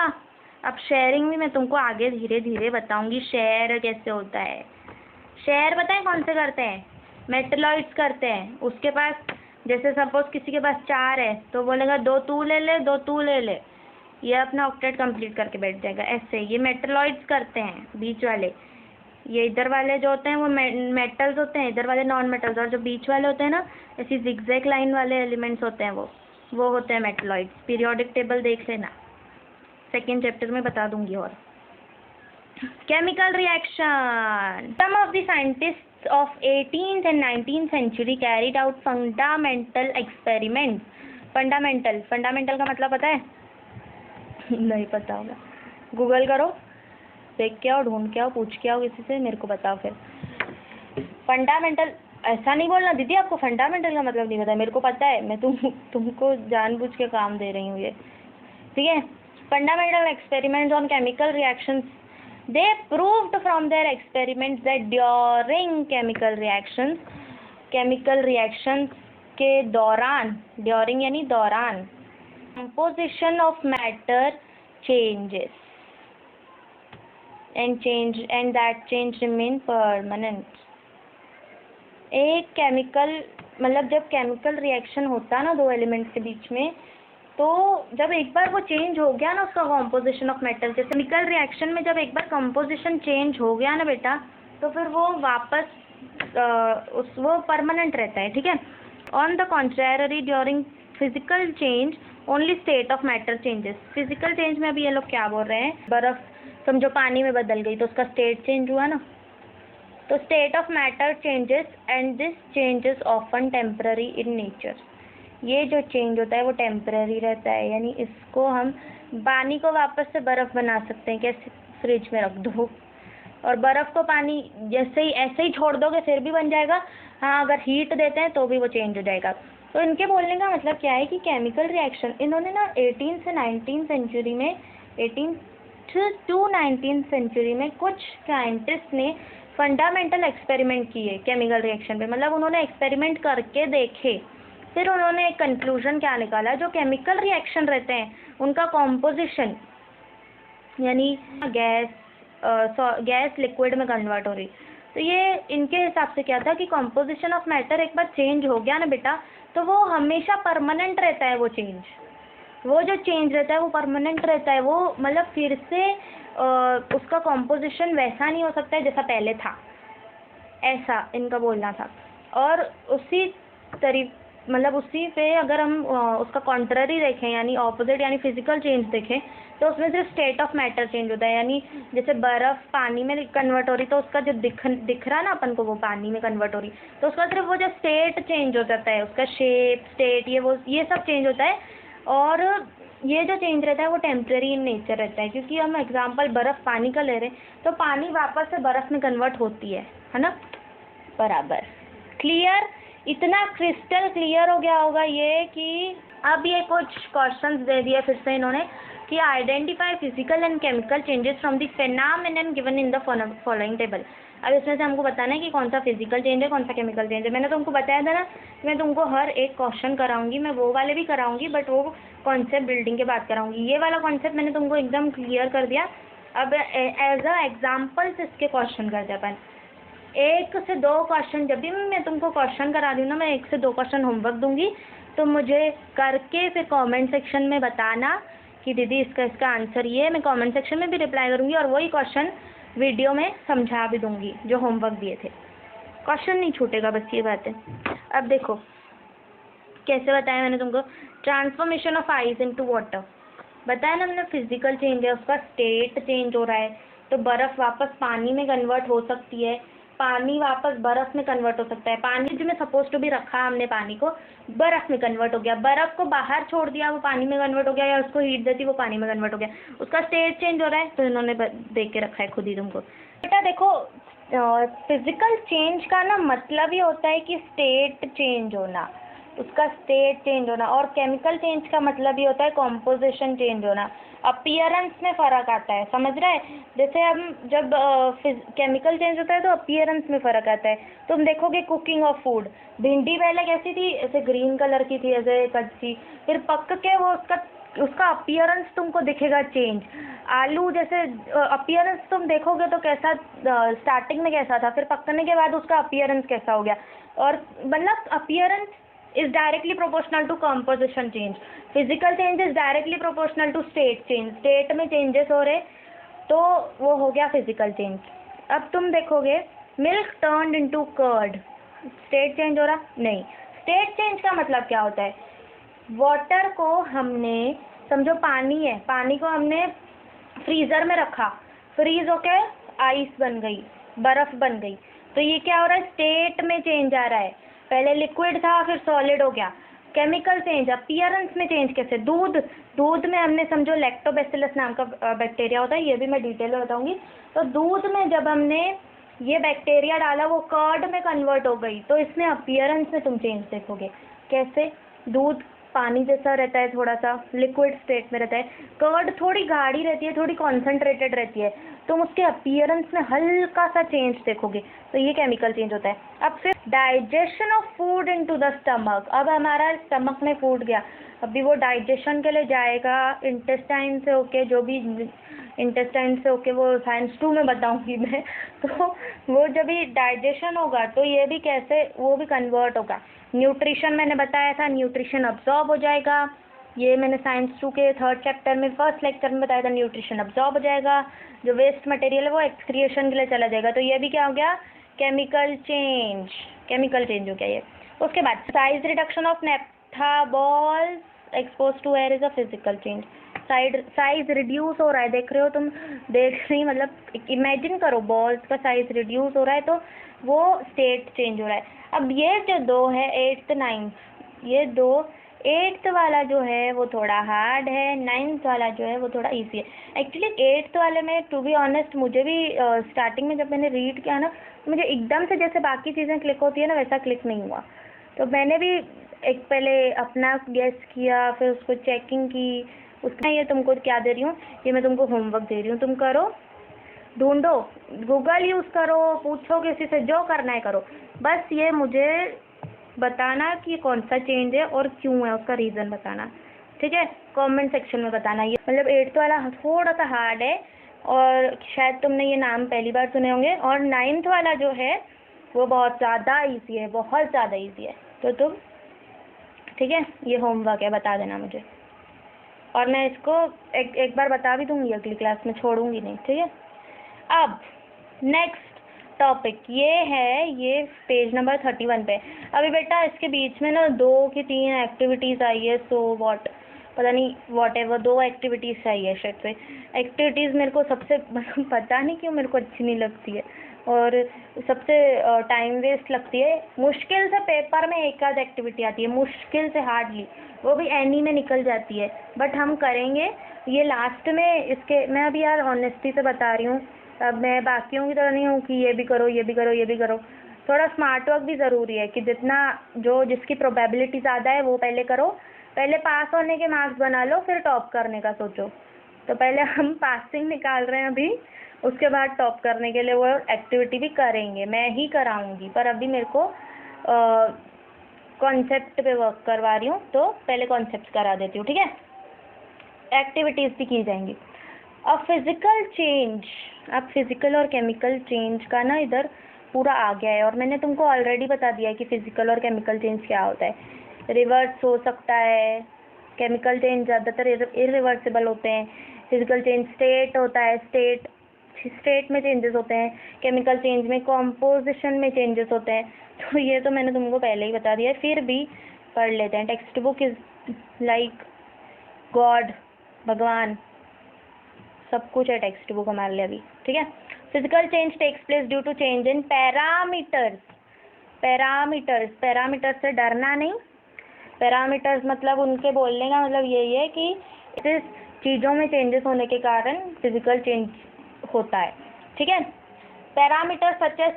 अब शेयरिंग भी मैं तुमको आगे धीरे धीरे बताऊंगी, शेयर कैसे होता है। शेयर बताएं कौन से करते हैं, मेटलॉइड्स करते हैं। उसके पास जैसे सपोज किसी के पास 4 है तो बोलेगा 2 तू ले ले 2 तू ले ले, ये अपना ऑक्टेट कंप्लीट करके बैठ जाएगा। ऐसे ये मेटलॉइड्स करते हैं, बीच वाले। ये इधर वाले जो होते हैं वो मेटल्स होते हैं, इधर वाले नॉन मेटल्स, और जो बीच वाले होते हैं ना ऐसी जिगजैग लाइन वाले एलिमेंट्स होते हैं, वो होते हैं मेटलॉइड्स। पीरियोडिक टेबल देख लेना, 2nd चैप्टर में बता दूंगी। और chemical reaction, some of the scientists of 18th and 19th century carried out fundamental experiments. Fundamental का मतलब पता है नहीं पता होगा, गूगल करो, देख के आओ, ढूंढ के आओ, पूछ के आओ किसी से, मेरे को बताओ फिर। फंडामेंटल ऐसा नहीं बोलना दीदी आपको फंडामेंटल का मतलब नहीं पता है, मेरे को पता है, मैं तुमको जानबूझ के काम दे रही हूँ ये। ठीक है, fundamental experiments on chemical reactions, they proved from their experiments that during chemical reactions के दौरान, during यानी दौरान, composition of matter changes and that change remain permanent. एक केमिकल मतलब जब केमिकल रिएक्शन होता ना 2 एलिमेंट्स के बीच में, तो जब एक बार वो चेंज हो गया ना उसका कॉम्पोजिशन ऑफ मेटल, जैसे केमिकल रिएक्शन में जब एक बार कॉम्पोजिशन चेंज हो गया ना बेटा, तो फिर वो वापस वो परमानेंट रहता है। ठीक है, on the contrary during physical change only state of matter changes. Physical change में अभी ये लोग क्या बोल रहे हैं, बर्फ समझो पानी में बदल गई तो उसका स्टेट चेंज हुआ ना, तो state of matter changes and this changes often temporary in nature. ये जो चेंज होता है वो टेम्पररी रहता है, यानी इसको हम पानी को वापस से बर्फ़ बना सकते हैं, कैसे, फ्रिज में रख दो और बर्फ़ को पानी जैसे ही ऐसे ही छोड़ दोगे फिर भी बन जाएगा। हाँ, अगर हीट देते हैं तो भी वो चेंज हो जाएगा। तो इनके बोलने का मतलब क्या है कि केमिकल रिएक्शन इन्होंने ना 18 से 19 सेंचुरी में, 18th to 19th सेंचुरी में कुछ साइंटिस्ट ने फंडामेंटल एक्सपेरिमेंट किए केमिकल रिएक्शन पे, मतलब उन्होंने एक्सपेरिमेंट करके देखे, फिर उन्होंने एक कंक्लूजन क्या निकाला, जो केमिकल रिएक्शन रहते हैं उनका कॉम्पोजिशन यानी गैस लिक्विड में कन्वर्ट हो रही, तो ये इनके हिसाब से क्या था कि कॉम्पोजिशन ऑफ मैटर एक बार चेंज हो गया ना बेटा, तो वो हमेशा परमानेंट रहता है। वो चेंज, वो जो चेंज रहता है वो परमानेंट रहता है। वो मतलब फिर से उसका कॉम्पोजिशन वैसा नहीं हो सकता है जैसा पहले था, ऐसा इनका बोलना था। और उसी मतलब उसी पे अगर हम उसका कॉन्ट्ररी देखें, यानी ऑपोजिट, यानी फिजिकल चेंज देखें, तो उसमें सिर्फ स्टेट ऑफ मैटर चेंज होता है। यानी जैसे बर्फ़ पानी में कन्वर्ट हो रही, तो उसका जो दिख रहा ना अपन को वो पानी में कन्वर्ट हो रही, तो उसका सिर्फ वो जो स्टेट चेंज हो जाता है, उसका शेप, स्टेट, ये सब चेंज होता है। और ये जो चेंज रहता है वो टेम्प्रेरी इन नेचर रहता है, क्योंकि हम एग्जाम्पल बर्फ़ पानी का ले रहे हैं, तो पानी वापस से बर्फ़ में कन्वर्ट होती है ना, बराबर। क्लियर? इतना क्रिस्टल क्लियर हो गया होगा ये कि अब ये कुछ क्वेश्चंस दे दिए फिर से इन्होंने कि identify physical and chemical changes from the phenomenon given in the following table. अब इसमें से हमको बताना है कि कौन सा फिजिकल चेंज है, कौन सा केमिकल चेंज है। मैंने तुमको बताया था ना, मैं तुमको हर एक क्वेश्चन कराऊंगी, मैं वो वाले भी कराऊंगी, बट वो कॉन्सेप्ट बिल्डिंग के बाद कराऊंगी। ये वाला कॉन्सेप्ट मैंने तुमको एकदम क्लियर कर दिया। अब एज अ एग्जाम्पल्स इसके क्वेश्चन करते अपन। 1 से 2 क्वेश्चन, जब भी मैं तुमको क्वेश्चन करा रही हूँ ना, मैं 1 से 2 क्वेश्चन होमवर्क दूंगी, तो मुझे करके फिर कमेंट सेक्शन में बताना कि दीदी इसका आंसर ये है। मैं कमेंट सेक्शन में भी रिप्लाई करूँगी और वही क्वेश्चन वीडियो में समझा भी दूंगी जो होमवर्क दिए थे। क्वेश्चन नहीं छूटेगा, बस ये बात है। अब देखो कैसे बताया मैंने तुमको। Transformation of ice into water बताया ना मैंने, फिजिकल चेंज है, उसका स्टेट चेंज हो रहा है। तो बर्फ़ वापस पानी में कन्वर्ट हो सकती है, पानी वापस बर्फ़ में कन्वर्ट हो सकता है। पानी जो में सपोज टू भी रखा हमने, पानी को बर्फ़ में कन्वर्ट हो गया, बर्फ़ को बाहर छोड़ दिया वो पानी में कन्वर्ट हो गया, या उसको हीट देती वो पानी में कन्वर्ट हो गया, उसका स्टेट चेंज हो रहा है। तो इन्होंने देख के रखा है खुद ही तुमको। बेटा देखो, फिजिकल चेंज का ना मतलब ही होता है कि स्टेट चेंज होना, उसका स्टेट चेंज होना। और केमिकल चेंज का मतलब ही होता है कॉम्पोजिशन चेंज होना, अपीयरेंस में फ़र्क आता है, समझ रहा है। जैसे हम जब केमिकल चेंज होता है तो अपीयरेंस में फ़र्क आता है। तुम देखोगे कुकिंग ऑफ फूड, भिंडी पहले कैसी थी, ऐसे ग्रीन कलर की थी, ऐसे कच्ची, फिर पक के वो उसका अपीयरेंस तुमको दिखेगा चेंज। आलू जैसे अपीयरेंस तुम देखोगे तो कैसा, स्टार्टिंग में कैसा था, फिर पकने के बाद उसका अपीयरेंस कैसा हो गया। और मतलब appearance is directly proportional to composition change. Physical change is directly proportional to state change. State में changes हो रहे तो वो हो गया physical change. अब तुम देखोगे milk turned into curd, state change हो रहा नहीं। state change का मतलब क्या होता है, water को हमने, समझो पानी है, पानी को हमने फ्रीज़र में रखा, फ्रीज होके आइस बन गई, बर्फ़ बन गई, तो ये क्या हो रहा है, स्टेट में चेंज आ रहा है। पहले लिक्विड था फिर सॉलिड हो गया। केमिकल चेंज, अपीयरेंस में चेंज कैसे, दूध में हमने समझो लैक्टोबैसिलस नाम का बैक्टीरिया होता है, ये भी मैं डिटेल में बताऊंगी। तो दूध में जब हमने ये बैक्टीरिया डाला वो कर्ड में कन्वर्ट हो गई, तो इसमें अपीयरेंस में तुम चेंज देखोगे। कैसे, दूध पानी जैसा रहता है, थोड़ा सा लिक्विड स्टेट में रहता है, कर्ड थोड़ी गाढ़ी रहती है, थोड़ी कॉन्सेंट्रेटेड रहती है, तुम उसके अपीयरेंस में हल्का सा चेंज देखोगे, तो ये केमिकल चेंज होता है। अब फिर digestion of food into the stomach, अब हमारा स्टमक में फूड गया, अभी वो डाइजेशन के लिए जाएगा इंटेस्टाइन से होके, जो भी इंटेस्टाइन से होके, वो साइंस 2 में बताऊंगी मैं। तो वो जब भी डाइजेशन होगा तो ये भी कैसे, वो भी कन्वर्ट होगा। न्यूट्रिशन मैंने बताया था, न्यूट्रिशन अब्जॉर्ब हो जाएगा, ये मैंने साइंस 2 के 3rd चैप्टर में 1st लेक्चर में बताया था, न्यूट्रिशन अब्जॉर्ब हो जाएगा, जो वेस्ट मटेरियल है वो एक्सक्रिएशन के लिए चला जाएगा, तो ये भी क्या हो गया, केमिकल चेंज हो गया ये। उसके बाद size reduction of naphtha balls expose to air is a physical change. Size reduce हो रहा है, देख रहे हो तुम, देख रही मतलब इमेजिन करो, बॉल्स का साइज रिड्यूस हो रहा है तो वो स्टेट चेंज हो रहा है। अब ये जो 2 है 8th 9th, ये 2, 8th वाला जो है वो थोड़ा हार्ड है, 9th वाला जो है वो थोड़ा इजी है। एक्चुअली 8th वाले में टू बी ऑनेस्ट मुझे भी स्टार्टिंग में जब मैंने रीड किया ना, तो मुझे एकदम से जैसे बाकी चीज़ें क्लिक होती है ना, वैसा क्लिक नहीं हुआ। तो मैंने भी एक पहले अपना गेस किया, फिर उसको चेकिंग की, उसका ये तुमको क्या दे रही हूँ, ये मैं तुमको होमवर्क दे रही हूँ, तुम करो, ढूंढो, गूगल यूज़ करो, पूछो किसी से, जो करना है करो, बस ये मुझे बताना कि कौन सा चेंज है और क्यों है, उसका रीज़न बताना, ठीक है, कमेंट सेक्शन में बताना। ये मतलब 8th वाला थोड़ा सा हार्ड है, और शायद तुमने ये नाम पहली बार सुने होंगे। और 9th वाला जो है वो बहुत ज़्यादा इजी है, बहुत ज़्यादा इजी है। तो तुम, ठीक है, ये होमवर्क है, बता देना मुझे। और मैं इसको एक बार बता भी दूँगी अगली क्लास में, छोड़ूंगी नहीं, ठीक है। अब नेक्स्ट टॉपिक ये है, ये पेज नंबर 31 पे। अभी बेटा इसके बीच में ना 2 की 3 एक्टिविटीज़ आई है, सो वॉट, पता नहीं, वॉट एवर, 2 एक्टिविटीज़ चाहिए शायद से। एक्टिविटीज़ मेरे को सबसे पता नहीं क्यों मेरे को अच्छी नहीं लगती है, और सबसे टाइम वेस्ट लगती है। मुश्किल से पेपर में एक आध एक्टिविटी आती है, मुश्किल से, हार्डली, वो भी एनी में निकल जाती है, बट हम करेंगे ये लास्ट में। इसके मैं अभी यार ऑनेस्टी से बता रही हूँ, अब मैं बाकियों की तरह नहीं हूँ कि ये भी करो, ये भी करो, ये भी करो। थोड़ा स्मार्ट वर्क भी ज़रूरी है कि जितना जो जिसकी प्रोबेबिलिटी ज़्यादा है वो पहले करो, पहले पास होने के मार्क्स बना लो, फिर टॉप करने का सोचो। तो पहले हम पासिंग निकाल रहे हैं अभी, उसके बाद टॉप करने के लिए वो एक्टिविटी भी करेंगे, मैं ही कराऊंगी, पर अभी मेरे को कॉन्सेप्ट पे वर्क करवा रही हूँ, तो पहले कॉन्सेप्ट करा देती हूँ, ठीक है। एक्टिविटीज़ भी की जाएंगी। अब फिज़िकल चेंज, अब फिज़िकल और केमिकल चेंज का ना इधर पूरा आ गया है, और मैंने तुमको ऑलरेडी बता दिया है कि फ़िज़िकल और केमिकल चेंज क्या होता है। रिवर्स हो सकता है, केमिकल चेंज ज़्यादातर इरिवर्सिबल होते हैं, फिज़िकल चेंज स्टेट होता है, स्टेट में चेंजेस होते हैं, केमिकल चेंज में कॉम्पोजिशन में चेंजेस होते हैं। तो ये तो मैंने तुमको पहले ही बता दिया है, फिर भी पढ़ लेते हैं। Text book is like God, भगवान, सब कुछ है टेक्स्ट बुक हमारे लिए अभी, ठीक है। Physical change takes place due to change in parameters. Parameters से डरना नहीं। पैरामीटर्स मतलब उनके बोलने का मतलब यही है कि इस चीज़ों में चेंजेस होने के कारण फिजिकल चेंज होता है, ठीक है। पैरामीटर सच एज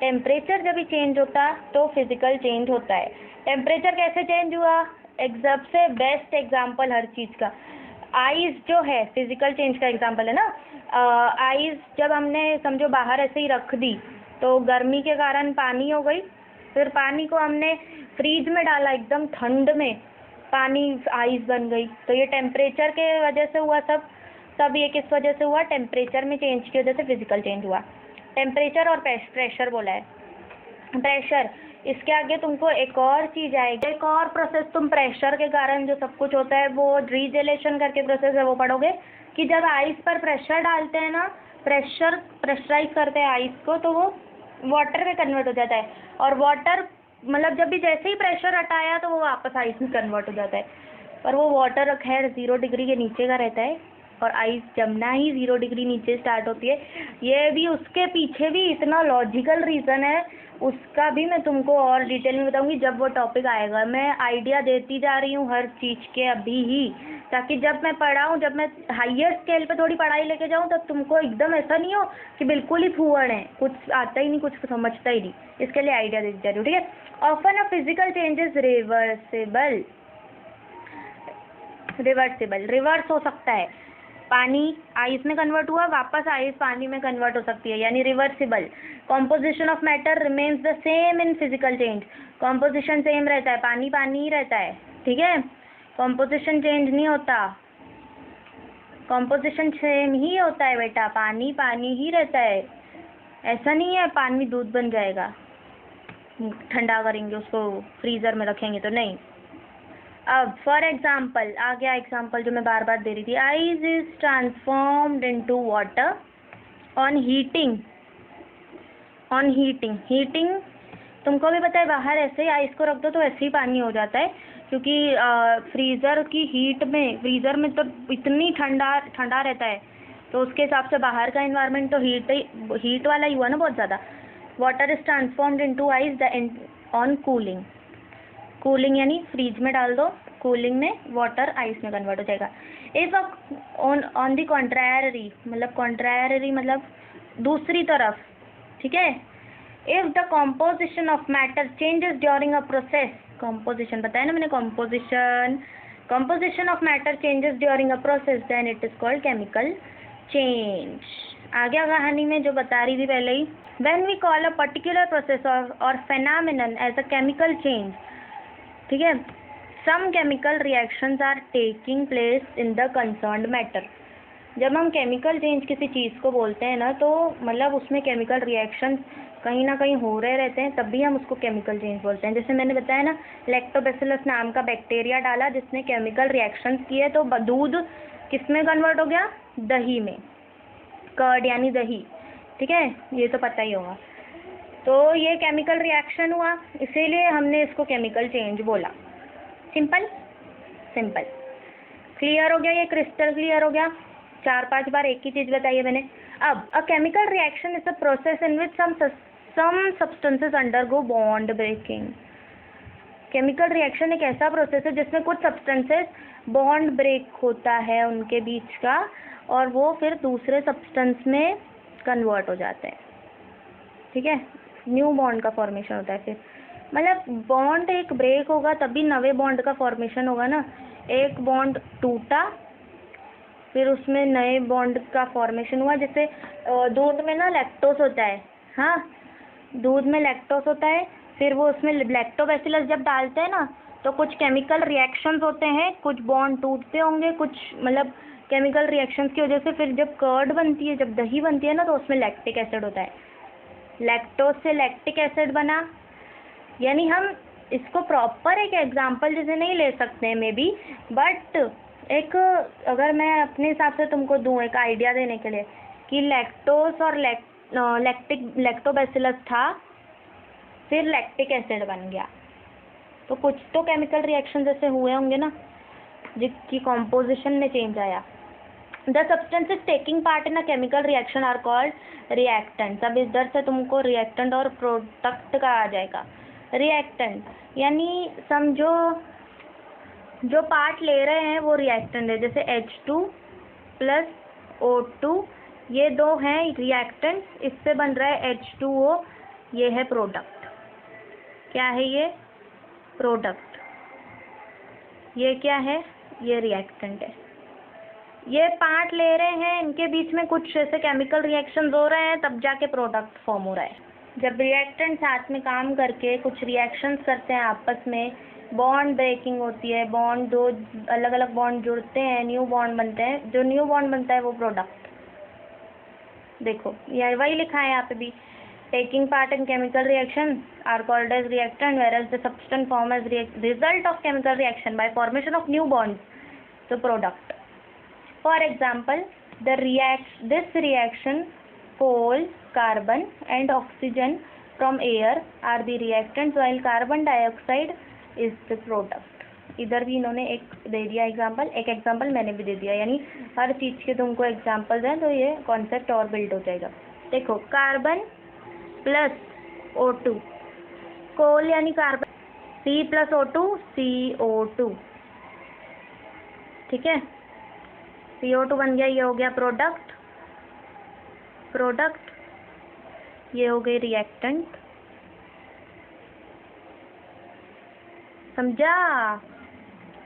टेम्परेचर जब भी चेंज होता तो फिजिकल चेंज होता है। टेम्परेचर कैसे चेंज हुआ, एक सबसे बेस्ट एग्जांपल हर चीज़ का आइज़ जो है, फिजिकल चेंज का एग्जांपल है ना। आइज़ जब हमने समझो बाहर ऐसे ही रख दी तो गर्मी के कारण पानी हो गई, फिर पानी को हमने फ्रीज में डाला, एकदम ठंड में पानी आइस बन गई। तो ये टेम्परेचर के वजह से हुआ सब ये किस वजह से हुआ, टेम्परेचर में चेंज की वजह से फिजिकल चेंज हुआ। टेम्परेचर और प्रेशर बोला है। प्रेशर, इसके आगे तुमको एक और चीज़ आएगी, एक और प्रोसेस तुम प्रेशर के कारण जो सब कुछ होता है वो रीजेलेशन करके प्रोसेस है, वो पढ़ोगे कि जब आइस पर प्रेशर डालते हैं ना, प्रेशराइज करते हैं आइस को, तो वो वाटर में कन्वर्ट हो जाता है। और वाटर मतलब जब भी जैसे ही प्रेशर हटाया तो वो वापस आइस में कन्वर्ट हो जाता है। पर वो वाटर खैर 0 डिग्री के नीचे का रहता है, और आइस जमना ही 0 डिग्री नीचे स्टार्ट होती है। ये भी, उसके पीछे भी इतना लॉजिकल रीज़न है, उसका भी मैं तुमको और डिटेल में बताऊंगी जब वो टॉपिक आएगा। मैं आइडिया देती जा रही हूँ हर चीज़ के अभी ही, ताकि जब मैं पढ़ाऊँ, जब मैं हाइयर स्केल पे थोड़ी पढ़ाई लेके जाऊँ, तब तुमको एकदम ऐसा नहीं हो कि बिल्कुल ही फूहड़ है, कुछ आता ही नहीं, कुछ समझता ही नहीं। इसके लिए आइडिया देती जा रही हूँ, ठीक है। Often a physical changes reverse हो सकता है। पानी आइस में कन्वर्ट हुआ, वापस आइस पानी में कन्वर्ट हो सकती है, यानी reversible. Composition of matter remains the same in physical change. Composition same रहता है, पानी पानी ही रहता है, ठीक है। कॉम्पोजिशन चेंज नहीं होता, कॉम्पोजिशन सेम ही होता है बेटा, पानी पानी ही रहता है। ऐसा नहीं है पानी दूध बन जाएगा, ठंडा करेंगे उसको, फ्रीज़र में रखेंगे तो नहीं। अब फॉर एग्जाम्पल आ गया एग्जाम्पल जो मैं बार बार दे रही थी, ice is transformed into water on heating. Heating तुमको भी पता है, बाहर ऐसे ही आइस को रख दो तो ऐसे ही पानी हो जाता है, क्योंकि फ्रीज़र की हीट में, फ्रीज़र में तो इतनी ठंडा रहता है, तो उसके हिसाब से बाहर का इन्वायरमेंट तो हीट वाला ही हुआ ना बहुत ज़्यादा। Water is transformed into ice on cooling यानी फ्रीज में डाल दो, कूलिंग में वाटर आइस में कन्वर्ट हो जाएगा। इफ ऑन दी कॉन्ट्रैरी, मतलब कॉन्ट्रैरी मतलब दूसरी तरफ, ठीक है। If the composition of matter changes during a process, composition बताया ना मैंने, composition of matter changes during a process, then it is called chemical change. आ गया कहानी में जो बता रही थी पहले ही। When we call a particular process और phenomenon as a chemical change, ठीक है, some chemical reactions are taking place in the concerned matter. जब हम केमिकल चेंज किसी चीज़ को बोलते हैं ना, तो मतलब उसमें केमिकल रिएक्शन कहीं ना कहीं हो रहे रहते हैं, तब भी हम उसको केमिकल चेंज बोलते हैं। जैसे मैंने बताया ना, लैक्टोबैसिलस नाम का बैक्टीरिया डाला जिसने केमिकल रिएक्शंस किए, तो दूध किस में कन्वर्ट हो गया? दही में, कर्ड यानी दही। ठीक है, ये तो पता ही होगा। तो ये केमिकल रिएक्शन हुआ, इसीलिए हमने इसको केमिकल चेंज बोला। सिंपल सिंपल, क्लियर हो गया? ये क्रिस्टल क्लियर हो गया। 4-5 बार एक ही चीज़ बताइए मैंने। अब a chemical reaction is a process in which some substances undergo bond breaking. Chemical reaction एक ऐसा प्रोसेस है जिसमें कुछ सब्सटेंसेस बॉन्ड ब्रेक होता है उनके बीच का, और वो फिर दूसरे सब्सटेंस में कन्वर्ट हो जाते हैं। ठीक है, न्यू बॉन्ड का फॉर्मेशन होता है। फिर मतलब बॉन्ड एक ब्रेक होगा तभी नवे बॉन्ड का फॉर्मेशन होगा ना। एक बॉन्ड टूटा, फिर उसमें नए बॉन्ड का फॉर्मेशन हुआ। जैसे दूध में ना लैक्टोस होता है, हाँ, दूध में लैक्टोस होता है, फिर वो उसमें लैक्टोबैसिलस जब डालते हैं ना, तो कुछ केमिकल रिएक्शंस होते हैं, कुछ बॉन्ड टूटते होंगे, कुछ मतलब केमिकल रिएक्शंस की वजह से फिर जब कर्ड बनती है, जब दही बनती है ना, तो उसमें लैक्टिक एसिड होता है। लैक्टोज से लैक्टिक एसिड बना, यानी हम इसको प्रॉपर एक एग्जांपल जैसे नहीं ले सकते हैं मे बी, बट एक अगर मैं अपने हिसाब से तुमको दूं एक आइडिया देने के लिए कि लैक्टोज और लैक्टोबैसिलस था, फिर लैक्टिक एसिड बन गया, तो कुछ तो केमिकल रिएक्शन जैसे हुए होंगे ना, जिसकी कॉम्पोजिशन में चेंज आया। The substances taking part in a chemical reaction are called reactants. अब इधर से तुमको रिएक्टेंट और प्रोडक्ट का आ जाएगा। रिएक्टेंट यानी समझो जो पार्ट ले रहे हैं वो रिएक्टेंट है, जैसे H2 प्लस O2, ये दो हैं रिएक्टेंट्स, इससे बन रहा है H2O, ये है प्रोडक्ट। क्या है ये? प्रोडक्ट। ये क्या है? ये रिएक्टेंट है। ये पार्ट ले रहे हैं, इनके बीच में कुछ ऐसे केमिकल रिएक्शंस हो रहे हैं, तब जाके प्रोडक्ट फॉर्म हो रहा है। जब रिएक्टेंट साथ में काम करके कुछ रिएक्शंस करते हैं आपस में, बॉन्ड ब्रेकिंग होती है, बॉन्ड दो अलग अलग बॉन्ड जुड़ते हैं, न्यू बॉन्ड बनते हैं, जो न्यू बॉन्ड बनता है वो प्रोडक्ट। देखो ये वही लिखा है यहाँ पे भी, taking part in chemical reaction are called as reactant, whereas the substance form as result of chemical reaction by formation of new bonds, so product. For example, this reaction, coal, carbon and oxygen from air are the reactants, while carbon dioxide is the product. इधर भी इन्होंने एक दे दिया example, एक example मैंने भी दे दिया, यानी हर चीज़ के तुमको एग्जाम्पल दें तो ये कॉन्सेप्ट और बिल्ड हो जाएगा। देखो, कार्बन प्लस O2, कोल यानी carbon, C plus O2 CO2, ठीक है, CO2 बन गया, ये हो गया प्रोडक्ट, ये हो गई रिएक्टेंट। समझा?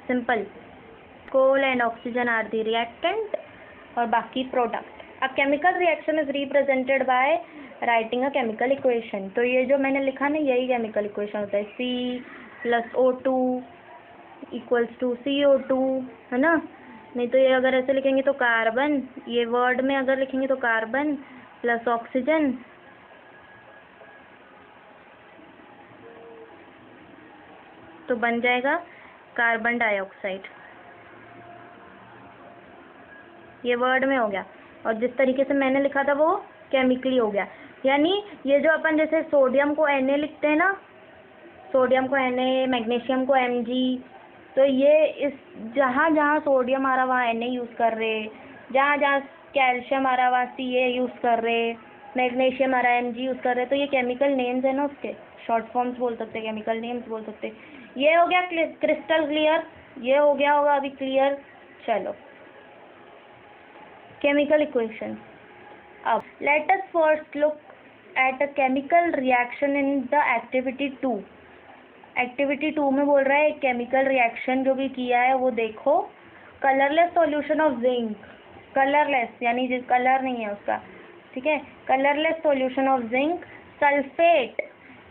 Simple. Coal and oxygen are the reactant और बाकी product. A chemical reaction is represented by writing a chemical equation. तो ये जो मैंने लिखा ना, यही केमिकल इक्वेशन होता है, C plus O2 equals to CO2, है ना। नहीं तो ये अगर ऐसे लिखेंगे तो कार्बन, ये वर्ड में अगर लिखेंगे तो कार्बन प्लस ऑक्सीजन तो बन जाएगा कार्बन डाइऑक्साइड। ये वर्ड में हो गया, और जिस तरीके से मैंने लिखा था वो केमिकली हो गया। यानी ये जो अपन जैसे सोडियम को Na लिखते हैं ना, सोडियम को Na, मैग्नीशियम को Mg, तो ये इस जहाँ जहाँ सोडियम आ रहा वहाँ Na यूज़ कर रहे, जहाँ जहाँ कैल्शियम आ रहा वहाँ Ca यूज़ कर रहे, मैग्नीशियम आ रहा Mg यूज़ कर रहे, तो ये केमिकल नेम्स है ना, उसके शॉर्ट फॉर्म्स बोल सकते हैं, केमिकल नेम्स बोल सकते हैं। ये हो गया क्रिस्टल क्लियर, ये हो गया होगा अभी क्लियर। चलो, केमिकल इक्वेशन। अब let us first look at a chemical reaction in the activity 2। Activity 2 में बोल रहा है एक केमिकल रिएक्शन जो भी किया है वो देखो। Colourless solution of zinc, colourless यानी जिस कलर नहीं है उसका, ठीक है, colourless solution of zinc sulphate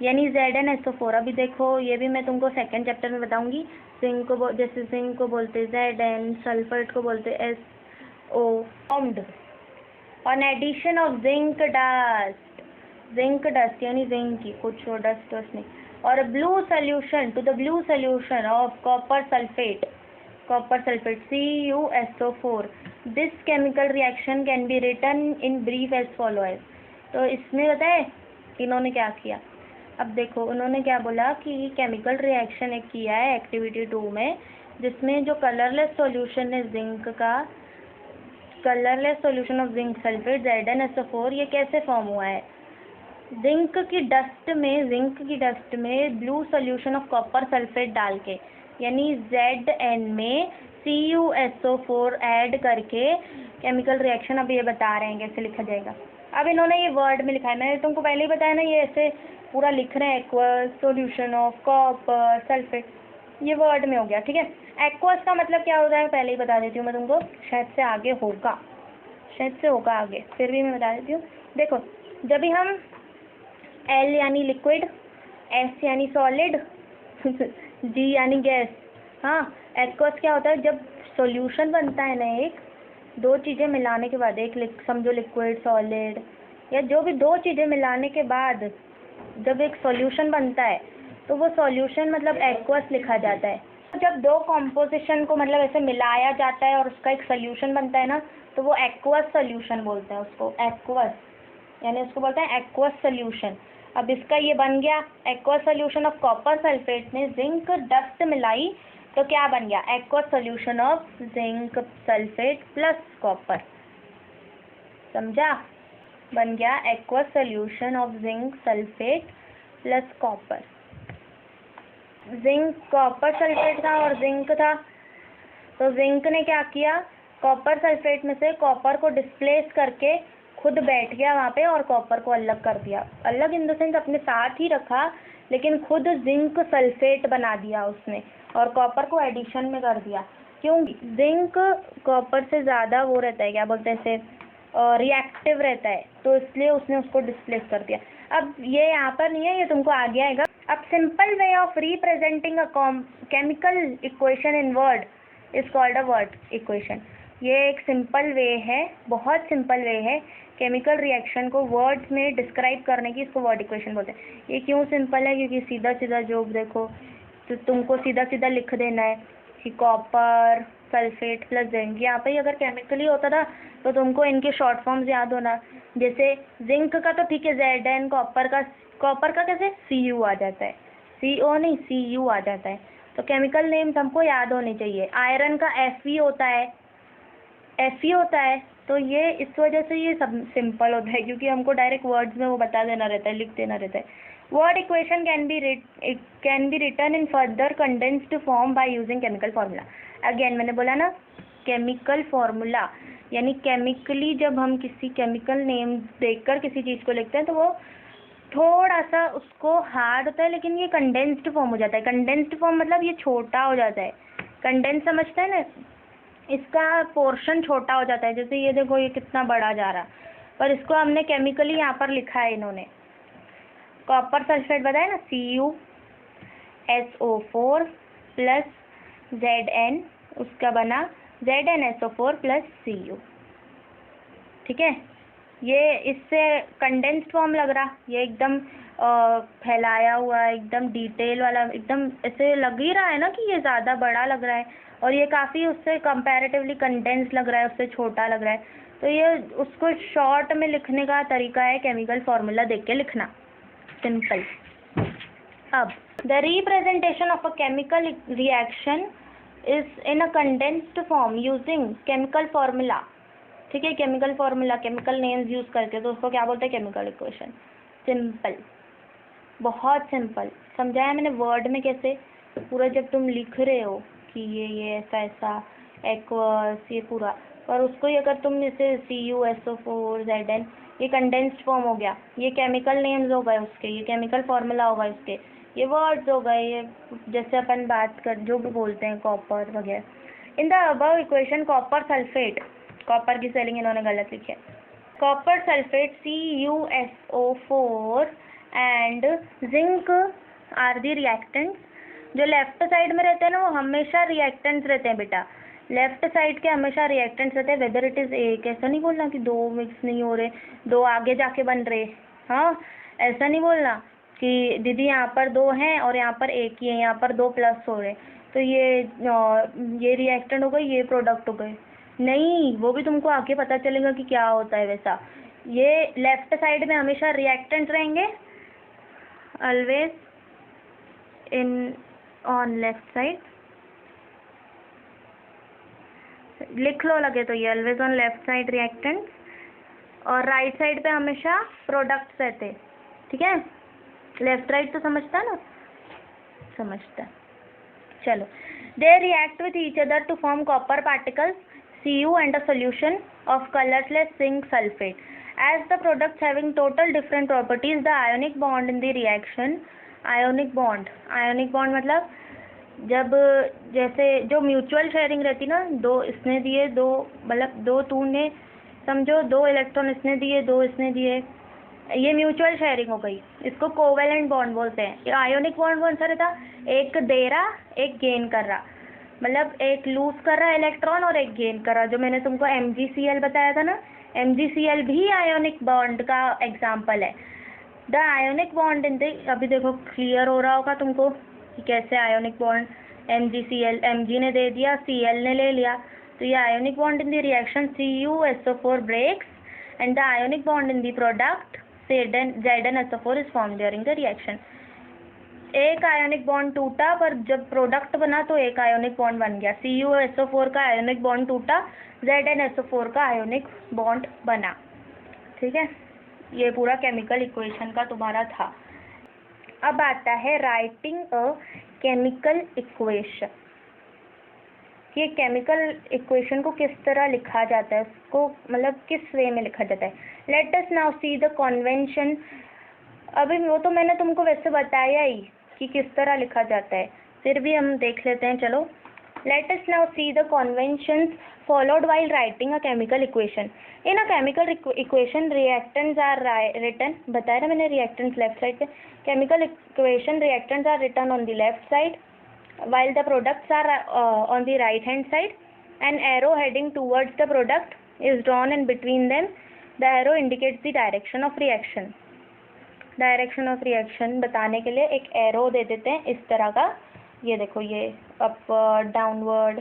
यानी ZnSO4। अभी देखो ये भी मैं तुमको सेकंड चैप्टर में बताऊंगी। जिंक को जैसे जिंक को बोलते Zn, सल्फेट को बोलते SO formed on addition of zinc dust यानी जिंक की कुछ डस्ट नहीं, और blue solution to the blue solution of copper sulphate CuSO4. This chemical reaction can be written in brief as followers. तो इसमें बताए इन्होंने क्या किया. अब देखो उन्होंने क्या बोला कि केमिकल रिएक्शन एक किया है एक्टिविटी 2 में, जिसमें जो कलरलेस सॉल्यूशन है जिंक का, colourless solution of zinc sulphate ZnSO4, ये कैसे फॉर्म हुआ है. जिंक की डस्ट में blue solution of copper sulphate डाल के, यानी Zn में CuSO4 ऐड करके केमिकल रिएक्शन अब ये बता रहे हैं कैसे लिखा जाएगा. अब इन्होंने ये वर्ड में लिखा है, मैंने तुमको पहले ही बताया ना, ये ऐसे पूरा लिख रहे हैं aqueous solution of copper sulphate, ये वर्ड में हो गया. ठीक है, एक्वस का मतलब क्या होता है पहले ही बता देती हूँ मैं तुमको, शायद से होगा आगे, फिर भी मैं बता देती हूँ. देखो जब भी हम L यानी लिक्विड, S यानी सॉलिड, G यानी गैस. हाँ, एक्वस क्या होता है, जब सॉल्यूशन बनता है ना, एक दो चीज़ें मिलाने के बाद, एक समझो लिक्विड सॉलिड, या जो भी दो चीज़ें मिलाने के बाद जब एक सॉल्यूशन बनता है तो वो सॉल्यूशन मतलब एक्वस लिखा जाता है. जब दो कॉम्पोजिशन को मतलब ऐसे मिलाया जाता है और उसका एक सॉल्यूशन बनता है ना, तो वो एक्वस सॉल्यूशन बोलते हैं उसको. एक्वस यानी उसको बोलते हैं एक्वस सॉल्यूशन. अब इसका ये बन गया aqueous solution of copper sulphate में जिंक डस्ट मिलाई तो क्या बन गया, aqueous solution of zinc sulphate plus copper. समझा, बन गया aqueous solution of zinc sulphate plus copper. Zinc copper sulphate था और जिंक था, तो जिंक ने क्या किया, कॉपर सल्फेट में से कॉपर को डिस्प्लेस करके खुद बैठ गया वहाँ पे और कॉपर को अलग कर दिया. अलग इन द सेंस अपने साथ ही रखा, लेकिन खुद जिंक सल्फेट बना दिया उसने और कॉपर को एडिशन में कर दिया. क्यों, जिंक कॉपर से ज़्यादा वो रहता है, क्या बोलते हैं इसे, रिएक्टिव रहता है, तो इसलिए उसने उसको डिस्प्लेस कर दिया. अब ये यहाँ पर नहीं है, ये तुमको आगे आएगा. अब simple way of representing a chemical equation in word is called a word equation. ये एक सिंपल वे है, बहुत सिंपल वे है केमिकल रिएक्शन को वर्ड्स में डिस्क्राइब करने की, इसको वर्ड इक्वेशन बोलते हैं. ये क्यों सिंपल है, क्योंकि सीधा सीधा जो देखो तो तुमको सीधा सीधा लिख देना है कि कॉपर सल्फेट प्लस जिंक. यहाँ पे अगर केमिकली होता था तो तुमको इनके शॉर्ट फॉर्म्स याद होना, जैसे जिंक का तो ठीक है Zn, कॉपर का कैसे Cu आ जाता है, CO नहीं Cu आ जाता है. तो केमिकल नेम्स हमको याद होने चाहिए. आयरन का Fe होता है, तो ये इस वजह से ये सब सिंपल होता है, क्योंकि हमको डायरेक्ट वर्ड्स में वो बता देना रहता है, लिख देना रहता है. Word equation can be written in further condensed form by using chemical formula. Again मैंने बोला ना, केमिकल फार्मूला यानी केमिकली जब हम किसी केमिकल नेम देखकर किसी चीज़ को लिखते हैं तो वो थोड़ा सा उसको हार्ड होता है, लेकिन ये कंडेंस्ड फॉर्म हो जाता है. कंडेंस्ड फॉर्म मतलब ये छोटा हो जाता है. कंडेंस समझते हैं ना, इसका पोर्शन छोटा हो जाता है. जैसे ये देखो, ये कितना बड़ा जा रहा, पर इसको हमने केमिकली यहाँ पर लिखा है इन्होंने. कॉपर सल्फेट बताया ना, CuSO4 प्लस Zn, उसका बना ZnSO4 प्लस Cu. ठीक है, ये इससे कंडेंस्ड फॉर्म लग रहा, ये एकदम फैलाया हुआ, एकदम डिटेल वाला, एकदम ऐसे लग ही रहा है ना कि ये ज़्यादा बड़ा लग रहा है, और ये काफ़ी उससे कंपैरेटिवली कंडेंस लग रहा है, उससे छोटा लग रहा है. तो ये उसको शॉर्ट में लिखने का तरीका है केमिकल फार्मूला देख के लिखना, सिंपल. अब the representation of a chemical reaction is in a condensed form using chemical formula. ठीक है, chemical formula, chemical names use करके, तो उसको क्या बोलते हैं, केमिकल इक्वेशन. सिंपल, बहुत सिंपल. समझाया मैंने वर्ड में कैसे, पूरा जब तुम लिख रहे हो कि ये ऐसा एक्वस, ये पूरा, पर उसको ही अगर तुम जैसे CuSO4 Zn, ये कंडेंस्ड फॉर्म हो गया, ये केमिकल नेम्स हो गए उसके, ये केमिकल फार्मूला होगा इसके, ये वर्ड्स हो गए, ये जैसे अपन बात कर जो भी बोलते हैं कॉपर वगैरह. In the above equation copper sulphate, copper की स्पेलिंग इन्होंने गलत लिखी है, copper sulphate CuSO4 and zinc are the reactants. जो लेफ्ट साइड में रहते हैं ना, वो हमेशा रिएक्टेंट्स रहते हैं बेटा. लेफ्ट साइड के हमेशा रिएक्टेंट्स रहते हैं, वेदर इट इज़ एक। ऐसा नहीं बोलना कि दो मिक्स नहीं हो रहे, दो आगे जाके बन रहे। हाँ, ऐसा नहीं बोलना कि दीदी यहाँ पर दो हैं और यहाँ पर एक ही है, यहाँ पर दो प्लस हो रहे, तो ये रिएक्टेंट हो गई, ये प्रोडक्ट हो गए। नहीं, वो भी तुमको आके पता चलेगा कि क्या होता है वैसा। ये लेफ्ट साइड में हमेशा रिएक्टेंट रहेंगे, always in on left side. लिख लो लगे तो, ये always on left side reactant, और राइट साइड पे हमेशा प्रोडक्ट्स रहते। ठीक है, लेफ्ट राइट तो समझता ना, समझता। चलो, they react with each other to form copper particles Cu and a solution of colorless zinc sulfate. As the products having total different properties, the ionic bond in the reaction, ionic bond मतलब जब जैसे जो mutual sharing रहती ना, दो इसने दिए, दो मतलब दो तूने, समझो दो इलेक्ट्रॉन इसने दिए, दो इसने दिए, ये म्यूचुअल शेयरिंग हो गई। इसको कोवेलेंट बॉन्ड बोलते हैं। आयोनिक बॉन्ड कौन सा रहता? एक दे रहा, एक गेन कर रहा, मतलब एक लूज कर रहा इलेक्ट्रॉन और एक गेन कर रहा। जो मैंने तुमको MgCl बताया था ना, MgCl भी आयोनिक बॉन्ड का एग्जाम्पल है। The ionic bond in the, अभी देखो क्लियर हो रहा होगा तुमको कि कैसे आयोनिक बॉन्ड, MgCl, Mg ने दे दिया, Cl ने ले लिया, तो ये ionic bond in the reaction CuSO4 breaks and the ionic bond in the product ZnSO4 is formed during the reaction। एक आयोनिक बॉन्ड टूटा, पर जब प्रोडक्ट बना तो एक आयोनिक बॉन्ड बन गया। CuSO4 का आयोनिक बॉन्ड टूटा, ZnSO4 का आयोनिक बॉन्ड बना। ठीक है, ये पूरा केमिकल इक्वेशन का तुम्हारा था। अब आता है राइटिंग अ केमिकल इक्वेशन। ये केमिकल इक्वेशन को किस तरह लिखा जाता है, उसको मतलब किस वे में लिखा जाता है। Late us now see the convention. अभी वो तो मैंने तुमको वैसे बताया ही कि किस तरह लिखा जाता है, फिर भी हम देख लेते हैं। चलो, let us now see the conventions followed while writing a chemical equation. In a chemical equation reactants are written, बताया ना मैंने, रिएक्टेंट्स लेफ्ट साइड पे। Chemical equation reactants are written on the left side while the products are on the right hand side. An arrow heading towards the product is drawn in between them. The arrow indicates the direction of reaction. Direction of reaction बताने के लिए एक arrow दे देते हैं इस तरह का। ये देखो, ये अपवर्ड, डाउनवर्ड,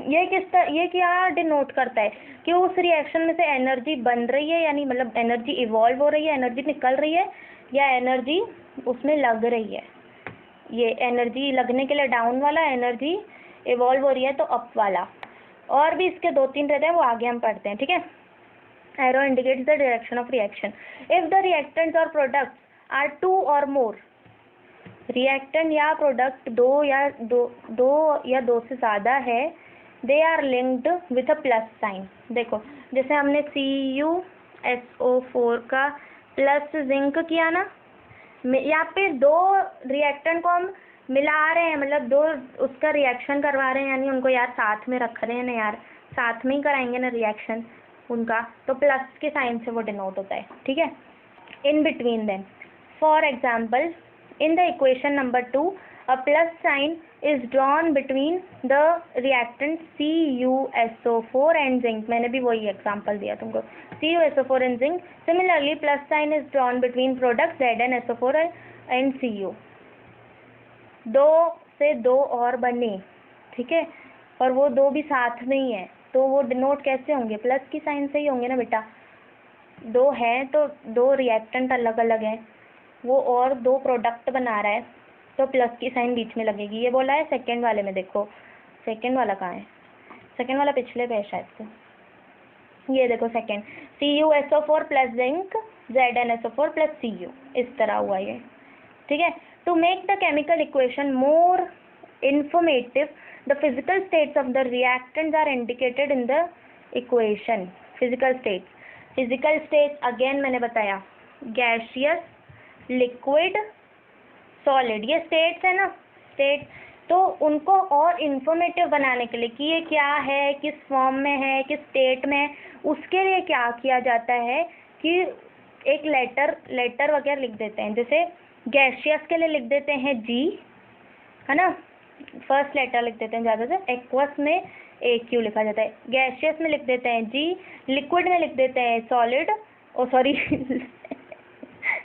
ये ये क्या डिनोट करता है कि उस रिएक्शन में से एनर्जी बन रही है, यानी मतलब एनर्जी इवॉल्व हो रही है, एनर्जी निकल रही है, या एनर्जी उसमें लग रही है। ये एनर्जी लगने के लिए डाउन वाला, एनर्जी इवॉल्व हो रही है तो अप वाला। और भी इसके 2-3 रहते हैं, वो आगे हम पढ़ते हैं। ठीक है, arrow indicates the direction of reaction. If the reactants or products are 2 or more, reactant या product दो या दो से ज़्यादा है, they are linked with a plus sign। देखो, जैसे हमने CuSO4 का प्लस जिंक किया ना, यहाँ पे दो रिएक्टेंट को हम मिला रहे हैं, मतलब दो उसका रिएक्शन करवा रहे हैं, यानी उनको यार साथ में रख रहे हैं ना, यार साथ में ही कराएंगे ना रिएक्शन उनका, तो प्लस के साइन से वो डिनोट होता है। ठीक है, in between them. For example, in the equation number 2 a plus sign is drawn between the reactant CuSO4 and zinc. मैंने भी वही एग्जाम्पल दिया तुमको, CuSO4 and zinc. Similarly plus sign is drawn between product ZnSO4 and Cu। दो से दो और बने, ठीक है, और वो दो भी साथ में ही है, तो वो डिनोट कैसे होंगे? प्लस की साइन से ही होंगे ना बेटा। दो हैं तो दो रिएक्टेंट अलग अलग हैं, वो और दो प्रोडक्ट बना रहा है, तो प्लस की साइन बीच में लगेगी। ये बोला है सेकेंड वाले में। देखो सेकेंड वाला कहाँ है? सेकेंड वाला पिछले पे है शायद से। ये देखो second, CuSO4 plus zinc ZnSO4 plus Cu, इस तरह हुआ ये। ठीक है, to make the chemical equation more informative, the physical states of the reactants are indicated in the equation। physical states again मैंने बताया, gaseous, liquid, solid, ये states है ना, state। तो उनको और इंफॉर्मेटिव बनाने के लिए कि ये क्या है, किस फॉर्म में है, किस स्टेट में है, उसके लिए क्या किया जाता है कि एक लेटर वगैरह लिख देते हैं। जैसे गैसियस के लिए लिख देते हैं G, है ना, फर्स्ट लेटर लिख देते हैं ज़्यादातर। एक्वस में AQ लिखा जाता है। गैशियस में लिख देते हैं G, लिक्विड में लिख देते हैं सॉलिड, ओ सॉरी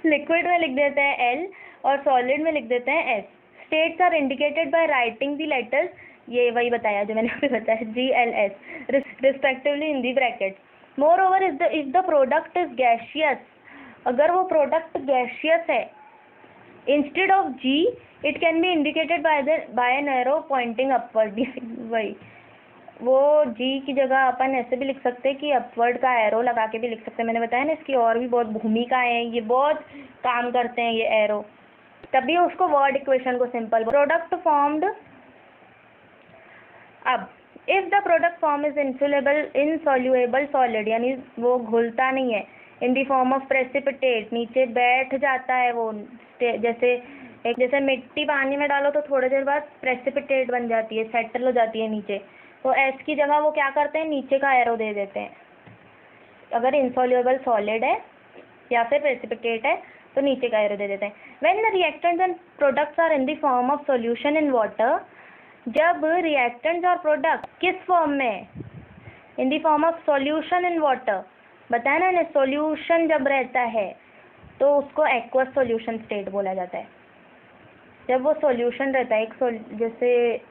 लिक्विड में लिख देते हैं L और सॉलिड में लिख देते हैं S। States are indicated by writing the letters, ये वही बताया जो मैंने अभी बताया, GLS respectively in the bracket. Moreover if the product is gaseous, अगर वो प्रोडक्ट गैशियस है, instead of G it can be indicated by an arrow pointing upward. वही वो G की जगह अपन ऐसे भी लिख सकते हैं कि अपवर्ड का एरो लगा के भी लिख सकते हैं। मैंने बताया ना इसकी और भी बहुत भूमिकाएं हैं, ये बहुत काम करते हैं ये एरो, तभी उसको वर्ड इक्वेशन को सिंपल। प्रोडक्ट फॉर्म्ड, अब if the product form is insoluble solid, यानी वो घुलता नहीं है, in the form of precipitate, नीचे बैठ जाता है वो, जैसे मिट्टी पानी में डालो तो थोड़ी देर बाद प्रेसिपिटेट बन जाती है, सेटल हो जाती है नीचे, तो एस की जगह वो क्या करते हैं, नीचे का एरो दे देते हैं। अगर इनसॉल्युएबल सॉलिड है या फिर प्रेसिपिटेट है तो नीचे का एरो दे देते हैं। When the reactants and products are in the form of solution in water, जब रिएक्टेंट्स और प्रोडक्ट किस फॉर्म में, in the form of solution in water, बताया ना ने, सॉल्यूशन जब रहता है तो उसको एक्वस सॉल्यूशन स्टेट बोला जाता है। जब वो सॉल्यूशन रहता है, एक जैसे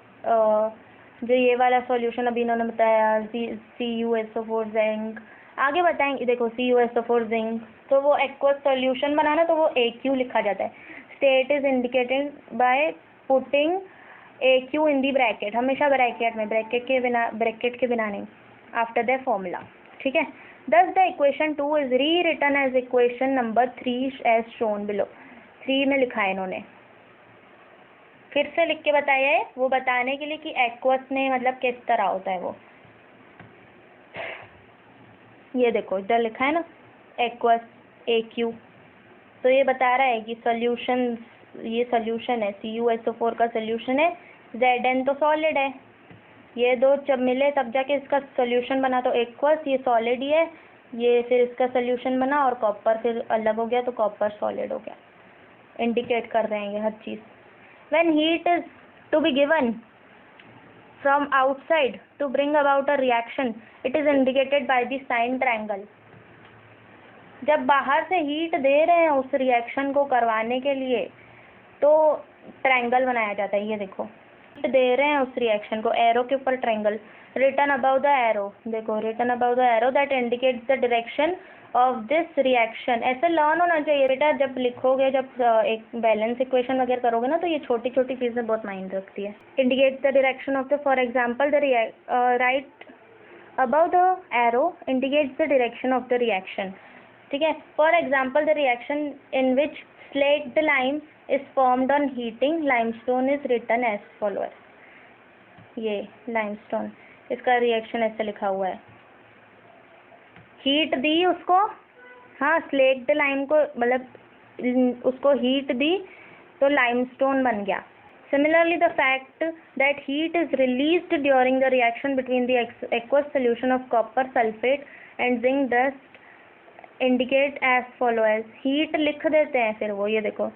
जो ये वाला सॉल्यूशन अभी इन्होंने बताया CuSO4 जिंक, आगे बताएंगे, देखो CuSO4 जिंक, तो वो एक्वस सॉल्यूशन बनाना तो वो AQ लिखा जाता है। State is indicated by putting AQ in the bracket, हमेशा ब्रैकेट में, ब्रैकेट के बिना नहीं, आफ्टर द फॉर्मूला, ठीक है। Thus the equation 2 is rewritten as equation number 3 as shown below. 3 में लिखा है इन्होंने, फिर से लिख के बताया है वो बताने के लिए कि एक्वस में मतलब किस तरह होता है वो। ये देखो इधर लिखा है ना एक्वस AQ, तो ये बता रहा है कि सॉल्यूशन, ये सॉल्यूशन है, CuSO4 का सॉल्यूशन है, Zn तो सॉलिड है, ये दो जब मिले तब जाके इसका सॉल्यूशन बना, तो एक्वस ये सॉलिड ही है, ये फिर इसका सॉल्यूशन बना, और कॉपर फिर अलग हो गया तो कॉपर सॉलिड हो गया। इंडिकेट कर रहे हैं ये हर चीज़। When heat is to be given from outside to bring about a reaction, it is indicated by the sign triangle। जब बाहर से हीट दे रहे हैं उस रिएक्शन को करवाने के लिए तो ट्रायंगल बनाया जाता है। ये देखो हीट दे रहे हैं उस रिएक्शन को, एरो के ऊपर triangle, written above the arrow, देखो written above the arrow that indicates the direction of this reaction. ऐसे लर्न होना चाहिए बेटा, जब लिखोगे, जब एक बैलेंस इक्वेशन वगैरह करोगे ना, तो ये छोटी छोटी चीज़ें बहुत माइंड रखती है। Indicates the direction of the, for example the right about the arrow indicates the direction of the reaction, ठीक है। For example the reaction in which slaked lime is formed on heating limestone is written as follower. ये limestone, इसका reaction ऐसे लिखा हुआ है, heat दी उसको, हाँ स्लेक्ड लाइम को, मतलब उसको हीट दी तो लाइमस्टोन बन गया। Similarly the fact that heat is released during the reaction between the aqueous solution of copper sulphate and zinc dust indicate as followers. Heat लिख देते हैं फिर वो, ये देखो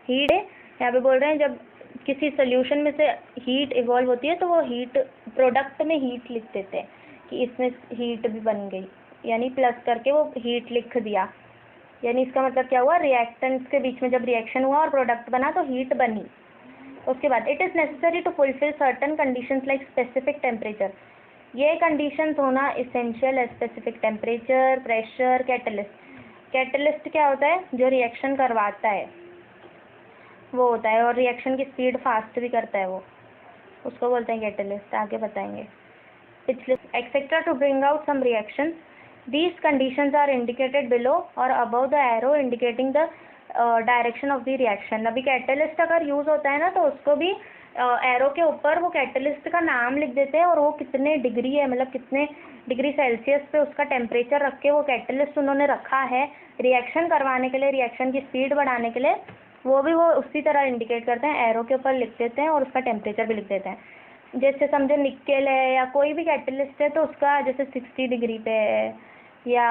हीट यहाँ पे बोल रहे हैं, जब किसी सोल्यूशन में से हीट इवॉल्व होती है तो वो हीट प्रोडक्ट में हीट लिख देते हैं कि इसमें हीट भी बन गई, यानी प्लस करके वो हीट लिख दिया, यानी इसका मतलब क्या हुआ, रिएक्टेंट्स के बीच में जब रिएक्शन हुआ और प्रोडक्ट बना तो हीट बनी। उसके बाद it is necessary to fulfil certain conditions like specific temperature, ये कंडीशंस होना इसेंशियल है, specific temperature, pressure, catalyst. Catalyst क्या होता है, जो रिएक्शन करवाता है वो होता है, और रिएक्शन की स्पीड फास्ट भी करता है वो, उसको बोलते हैं कैटलिस्ट, आगे बताएंगे। पिछले etcetera to bring out some reaction, these conditions are indicated below or above the arrow indicating the direction of the reaction। अभी कैटलिस्ट अगर यूज़ होता है ना तो उसको भी एरो के ऊपर वो कैटलिस्ट का नाम लिख देते हैं और वो कितने डिग्री है, मतलब कितने डिग्री सेल्सियस पे उसका टेम्परेचर रख के वो कैटलिस्ट उन्होंने रखा है रिएक्शन करवाने के लिए, रिएक्शन की स्पीड बढ़ाने के लिए, वो भी वो उसी तरह इंडिकेट करते हैं, एरो के ऊपर लिख देते हैं और उसका टेम्परेचर भी लिख देते हैं। जैसे समझो निकेल है या कोई भी कैटलिस्ट है तो उसका जैसे 60 डिग्री पे है या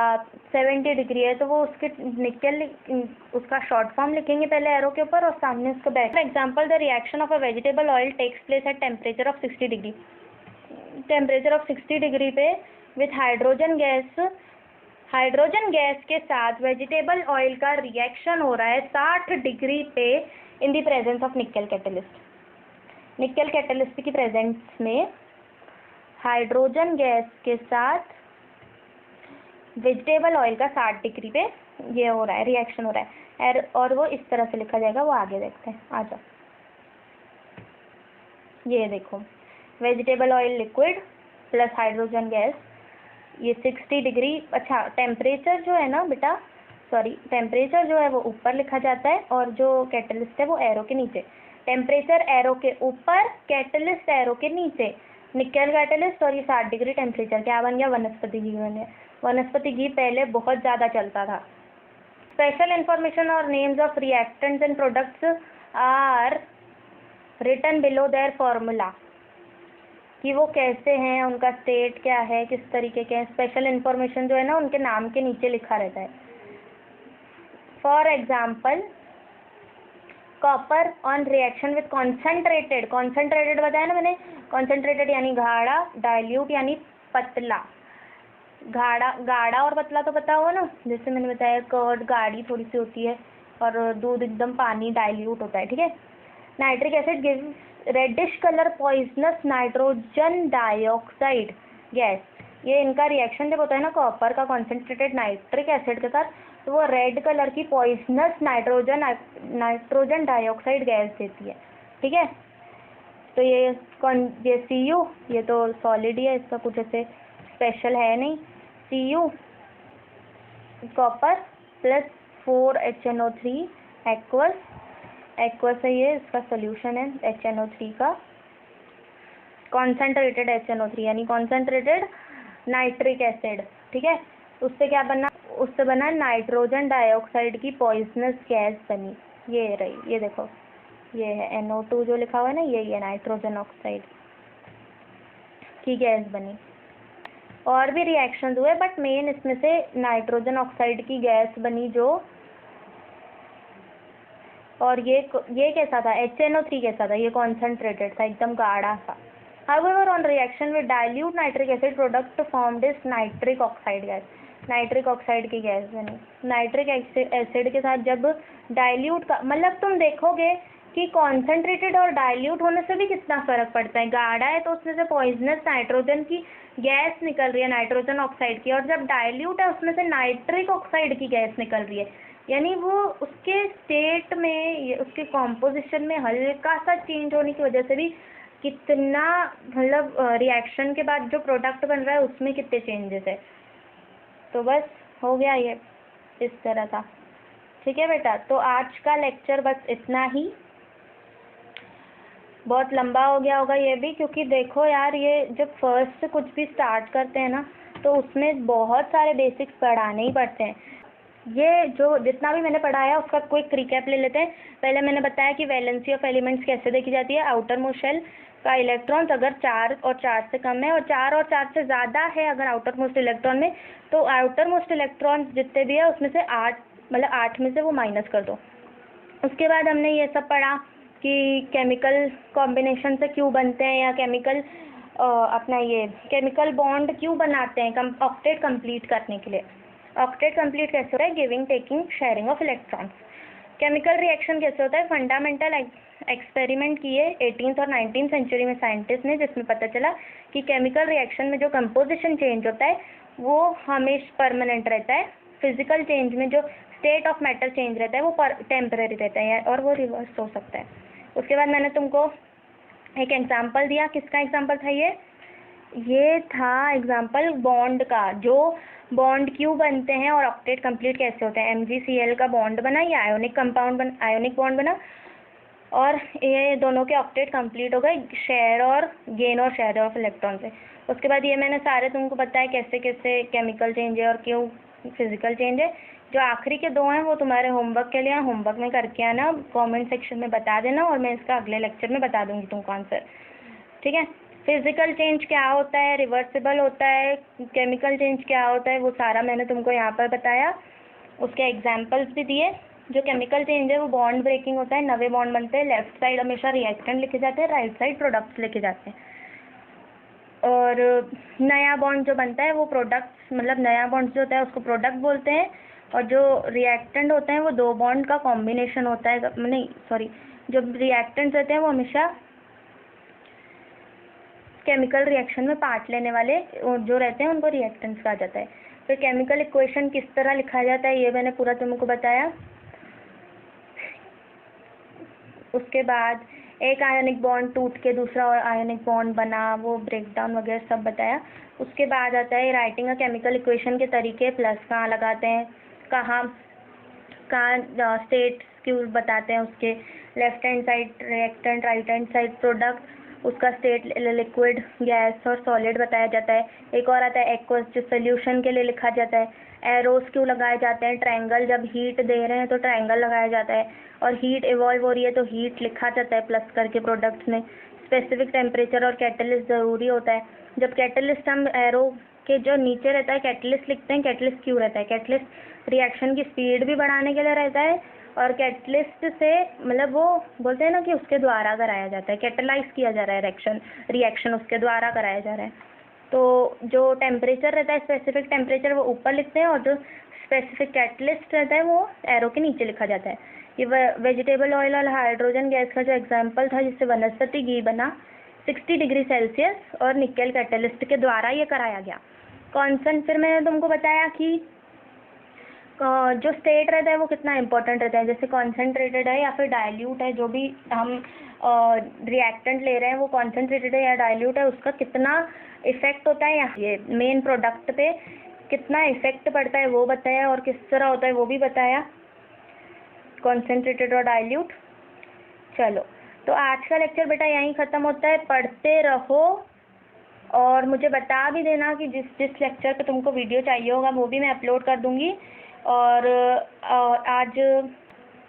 70 डिग्री है तो वो उसके निकेल उसका शॉर्ट फॉर्म लिखेंगे पहले एरो के ऊपर और सामने उसको back. For example the reaction of a vegetable oil takes place at temperature of 60 degree. Temperature of 60 degree पे विथ हाइड्रोजन गैस के साथ वेजिटेबल ऑयल का रिएक्शन हो रहा है 60 डिग्री पे इन द प्रेजेंस ऑफ निकल कैटलिस्ट। निकल कैटलिस्ट की प्रेजेंस में हाइड्रोजन गैस के साथ वेजिटेबल ऑयल का 60 डिग्री पे ये हो रहा है, रिएक्शन हो रहा है। और वो इस तरह से लिखा जाएगा, वो आगे देखते हैं, आ जाओ। ये देखो, vegetable oil liquid plus hydrogen gas, ये 60 डिग्री। अच्छा, टेम्परेचर जो है ना बेटा, टेम्परेचर जो है वो ऊपर लिखा जाता है और जो कैटलिस्ट है वो एरो के नीचे। टेम्परेचर एरो के ऊपर, कैटलिस्ट एरो के नीचे। निकल कैटलिस्ट और ये 60 डिग्री टेम्परेचर क्या बन गया? वनस्पति घी बन गया। वनस्पति घी पहले बहुत ज़्यादा चलता था। स्पेशल इंफॉर्मेशन और names of reactants and products are written below their formula, कि वो कैसे हैं, उनका स्टेट क्या है, किस तरीके के हैं। स्पेशल इंफॉर्मेशन जो है ना उनके नाम के नीचे लिखा रहता है। For example, copper on reaction with concentrated, concentrated बताया ना मैंने, कॉन्सेंट्रेटेड यानी गाढ़ा, डाइल्यूट यानी पतला। गाढ़ा और पतला तो पता होगा ना, जैसे मैंने बताया कर्ड गाढ़ी थोड़ी सी होती है और दूध एकदम पानी डाइल्यूट होता है, ठीक है। Nitric acid gives reddish colour poisonous nitrogen dioxide gas. ये इनका रिएक्शन जब होता है ना कॉपर का कॉन्सेंट्रेटेड नाइट्रिक एसिड के साथ, तो वो रेड कलर की पॉइजनस नाइट्रोजन डाइऑक्साइड गैस देती है, ठीक है। तो ये Cu, ये तो सॉलिड ही है, इसका कुछ ऐसे स्पेशल है नहीं। Cu copper plus 4HNO3 aqueous है, ये इसका सोल्यूशन है HNO3 का, कॉन्सेंट्रेटेड HNO3 यानी कॉन्सेंट्रेटेड नाइट्रिक एसिड, ठीक है। उससे क्या बना? उससे बना नाइट्रोजन डाइऑक्साइड की पॉइजनस गैस बनी। ये रही, ये देखो, ये है NO2 जो लिखा हुआ है ना, यही है नाइट्रोजन ऑक्साइड की गैस बनी। और भी रिएक्शंस हुए बट मेन इसमें से नाइट्रोजन ऑक्साइड की गैस बनी जो, और ये कैसा था? HNO3 कैसा था? ये कॉन्सेंट्रेटेड था, एकदम गाढ़ा सा। However, on reaction with dilute nitric acid, product formed is nitric oxide gas. Nitric oxide की गैस बनी। नाइट्रिक एसिड के साथ जब डाइल्यूट का, मतलब तुम देखोगे कि कॉन्सेंट्रेटेड और डाइल्यूट होने से भी कितना फ़र्क पड़ता है। गाढ़ा है तो उसमें से पॉइजनस नाइट्रोजन की गैस निकल रही है, नाइट्रोजन ऑक्साइड की, और जब डाइल्यूट है उसमें से नाइट्रिक ऑक्साइड की गैस निकल रही है। यानी वो उसके स्टेट में, उसके कॉम्पोजिशन में हल्का सा चेंज होने की वजह से भी कितना, मतलब रिएक्शन के बाद जो प्रोडक्ट बन रहा है उसमें कितने चेंजेस है। तो बस हो गया ये इस तरह था, ठीक है बेटा। तो आज का लेक्चर बस इतना ही, बहुत लंबा हो गया होगा ये भी, क्योंकि देखो यार, ये जब फर्स्ट से कुछ भी स्टार्ट करते हैं ना तो उसमें बहुत सारे बेसिक्स पढ़ाने ही पड़ते हैं। ये जो जितना भी मैंने पढ़ाया उसका क्विक रिकैप ले लेते हैं। पहले मैंने बताया कि वैलेंसी ऑफ एलिमेंट्स कैसे देखी जाती है। आउटर मोस्ट शेल का इलेक्ट्रॉन्स अगर 4 और 4 से कम है और 4 और 4 से ज़्यादा है अगर आउटर मोस्ट इलेक्ट्रॉन में, तो आउटर मोस्ट इलेक्ट्रॉन जितने भी है उसमें से 8, मतलब 8 में से वो माइनस कर दो। उसके बाद हमने ये सब पढ़ा कि केमिकल कॉम्बिनेशन से क्यों बनते हैं, या केमिकल अपना ये केमिकल बॉन्ड क्यों बनाते हैं ऑक्टेट कंप्लीट करने के लिए। ऑक्टेट कंप्लीट कैसे होता है? Giving, taking, sharing of electrons. Chemical reaction कैसे होता है? फंडामेंटल एक्सपेरिमेंट किए 18th और 19th सेंचुरी में साइंटिस्ट ने, जिसमें पता चला कि केमिकल रिएक्शन में जो कंपोजिशन चेंज होता है वो हमेशा परमानेंट रहता है। फिजिकल चेंज में जो स्टेट ऑफ मैटर चेंज रहता है वो टेम्परेरी रहता है और वो रिवर्स हो सकता है। उसके बाद मैंने तुमको एक एग्जाम्पल दिया। किसका एग्जाम्पल था ये था एग्जाम्पल बॉन्ड का, जो बॉन्ड क्यों बनते हैं और ऑक्टेट कंप्लीट कैसे होते हैं। MgCl का बॉन्ड बना, ये आयोनिक कंपाउंड आयोनिक बॉन्ड बना, और ये दोनों के ऑक्टेट कंप्लीट हो गए शेयर और गेन और शेयर ऑफ इलेक्ट्रॉन से। उसके बाद ये मैंने सारे तुमको बताया कैसे कैसे केमिकल चेंज है और क्यों फिजिकल चेंज है। जो आखिरी के 2 हैं वो तुम्हारे होमवर्क के लिए, होमवर्क में करके आना, कमेंट सेक्शन में बता देना और मैं इसका अगले लेक्चर में बता दूंगी तुमको आंसर, ठीक है। फिजिकल चेंज क्या होता है, रिवर्सिबल होता है, केमिकल चेंज क्या होता है, वो सारा मैंने तुमको यहाँ पर बताया। उसके एग्जाम्पल्स भी दिए। जो केमिकल चेंज है वो बॉन्ड ब्रेकिंग होता है, नवे बॉन्ड बनते हैं। लेफ्ट साइड हमेशा रिएक्टेंट लिखे जाते हैं, राइट साइड प्रोडक्ट्स लिखे जाते हैं। और नया बॉन्ड जो बनता है वो प्रोडक्ट, मतलब नया बॉन्ड जो होता है उसको प्रोडक्ट बोलते हैं, और जो रिएक्टेंट होते हैं वो दो बॉन्ड का कॉम्बिनेशन होता है, नहीं सॉरी, जो रिएक्टेंट्स रहते हैं वो हमेशा केमिकल रिएक्शन में पार्ट लेने वाले जो रहते हैं उनको रिएक्टेंट्स कहा जाता है। फिर केमिकल इक्वेशन किस तरह लिखा जाता है ये मैंने पूरा तुमको बताया। उसके बाद एक आयनिक बॉन्ड टूट के दूसरा और आयनिक बॉन्ड बना, वो ब्रेकडाउन वगैरह सब बताया। उसके बाद आता है राइटिंग अ केमिकल इक्वेशन के तरीके, प्लस कहाँ लगाते हैं, कहाँ स्टेट क्यों बताते हैं उसके, left hand side reactant, right hand side product, उसका स्टेट लिक्विड, गैस और सॉलिड बताया जाता है। एक और आता है एक्वस जो सोल्यूशन के लिए लिखा जाता है। एरोस क्यों लगाए जाते हैं, ट्रायंगल जब हीट दे रहे हैं तो ट्रायंगल लगाया जाता है, और हीट इवॉल्व हो रही है तो हीट लिखा जाता है प्लस करके प्रोडक्ट्स में। स्पेसिफिक टेम्परेचर और कैटलिस्ट ज़रूरी होता है। जब कैटलिस्ट हम एरो के जो नीचे रहता है कैटलिस्ट लिखते हैं, कैटलिस्ट क्यों रहता है, कैटलिस्ट रिएक्शन की स्पीड भी बढ़ाने के लिए रहता है, और कैटलिस्ट से मतलब वो बोलते हैं ना कि उसके द्वारा कराया जाता है, कैटलाइज किया जा रहा है रिएक्शन उसके द्वारा कराया जा रहा है। तो जो टेम्परेचर रहता है स्पेसिफिक टेम्परेचर वो ऊपर लिखते हैं, और जो स्पेसिफिक कैटलिस्ट रहता है वो एरो के नीचे लिखा जाता है। ये वेजिटेबल ऑयल और हाइड्रोजन गैस का जो एग्जाम्पल था जिससे वनस्पति घी बना 60 डिग्री सेल्सियस और निकेल कैटलिस्ट के द्वारा ये कराया गया। कॉन्सेंट फिर मैंने तुमको बताया कि जो स्टेट रहता है वो कितना इंपॉर्टेंट रहता है, जैसे कॉन्सेंट्रेटेड है या फिर डाइल्यूट है, जो भी हम रिएक्टेंट ले रहे हैं वो कॉन्सेंट्रेटेड है या डाइल्यूट है, उसका कितना इफेक्ट होता है, या ये मेन प्रोडक्ट पे कितना इफेक्ट पड़ता है वो बताया, और किस तरह होता है वो भी बताया, कॉन्सेंट्रेटेड और डाइल्यूट। चलो तो आज का लेक्चर बेटा यहीं ख़त्म होता है, पढ़ते रहो, और मुझे बता भी देना कि जिस जिस लेक्चर पे तुमको वीडियो चाहिए होगा वो भी मैं अपलोड कर दूँगी। और आज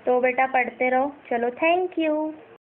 तो बेटा पढ़ते रहो। चलो थैंक यू।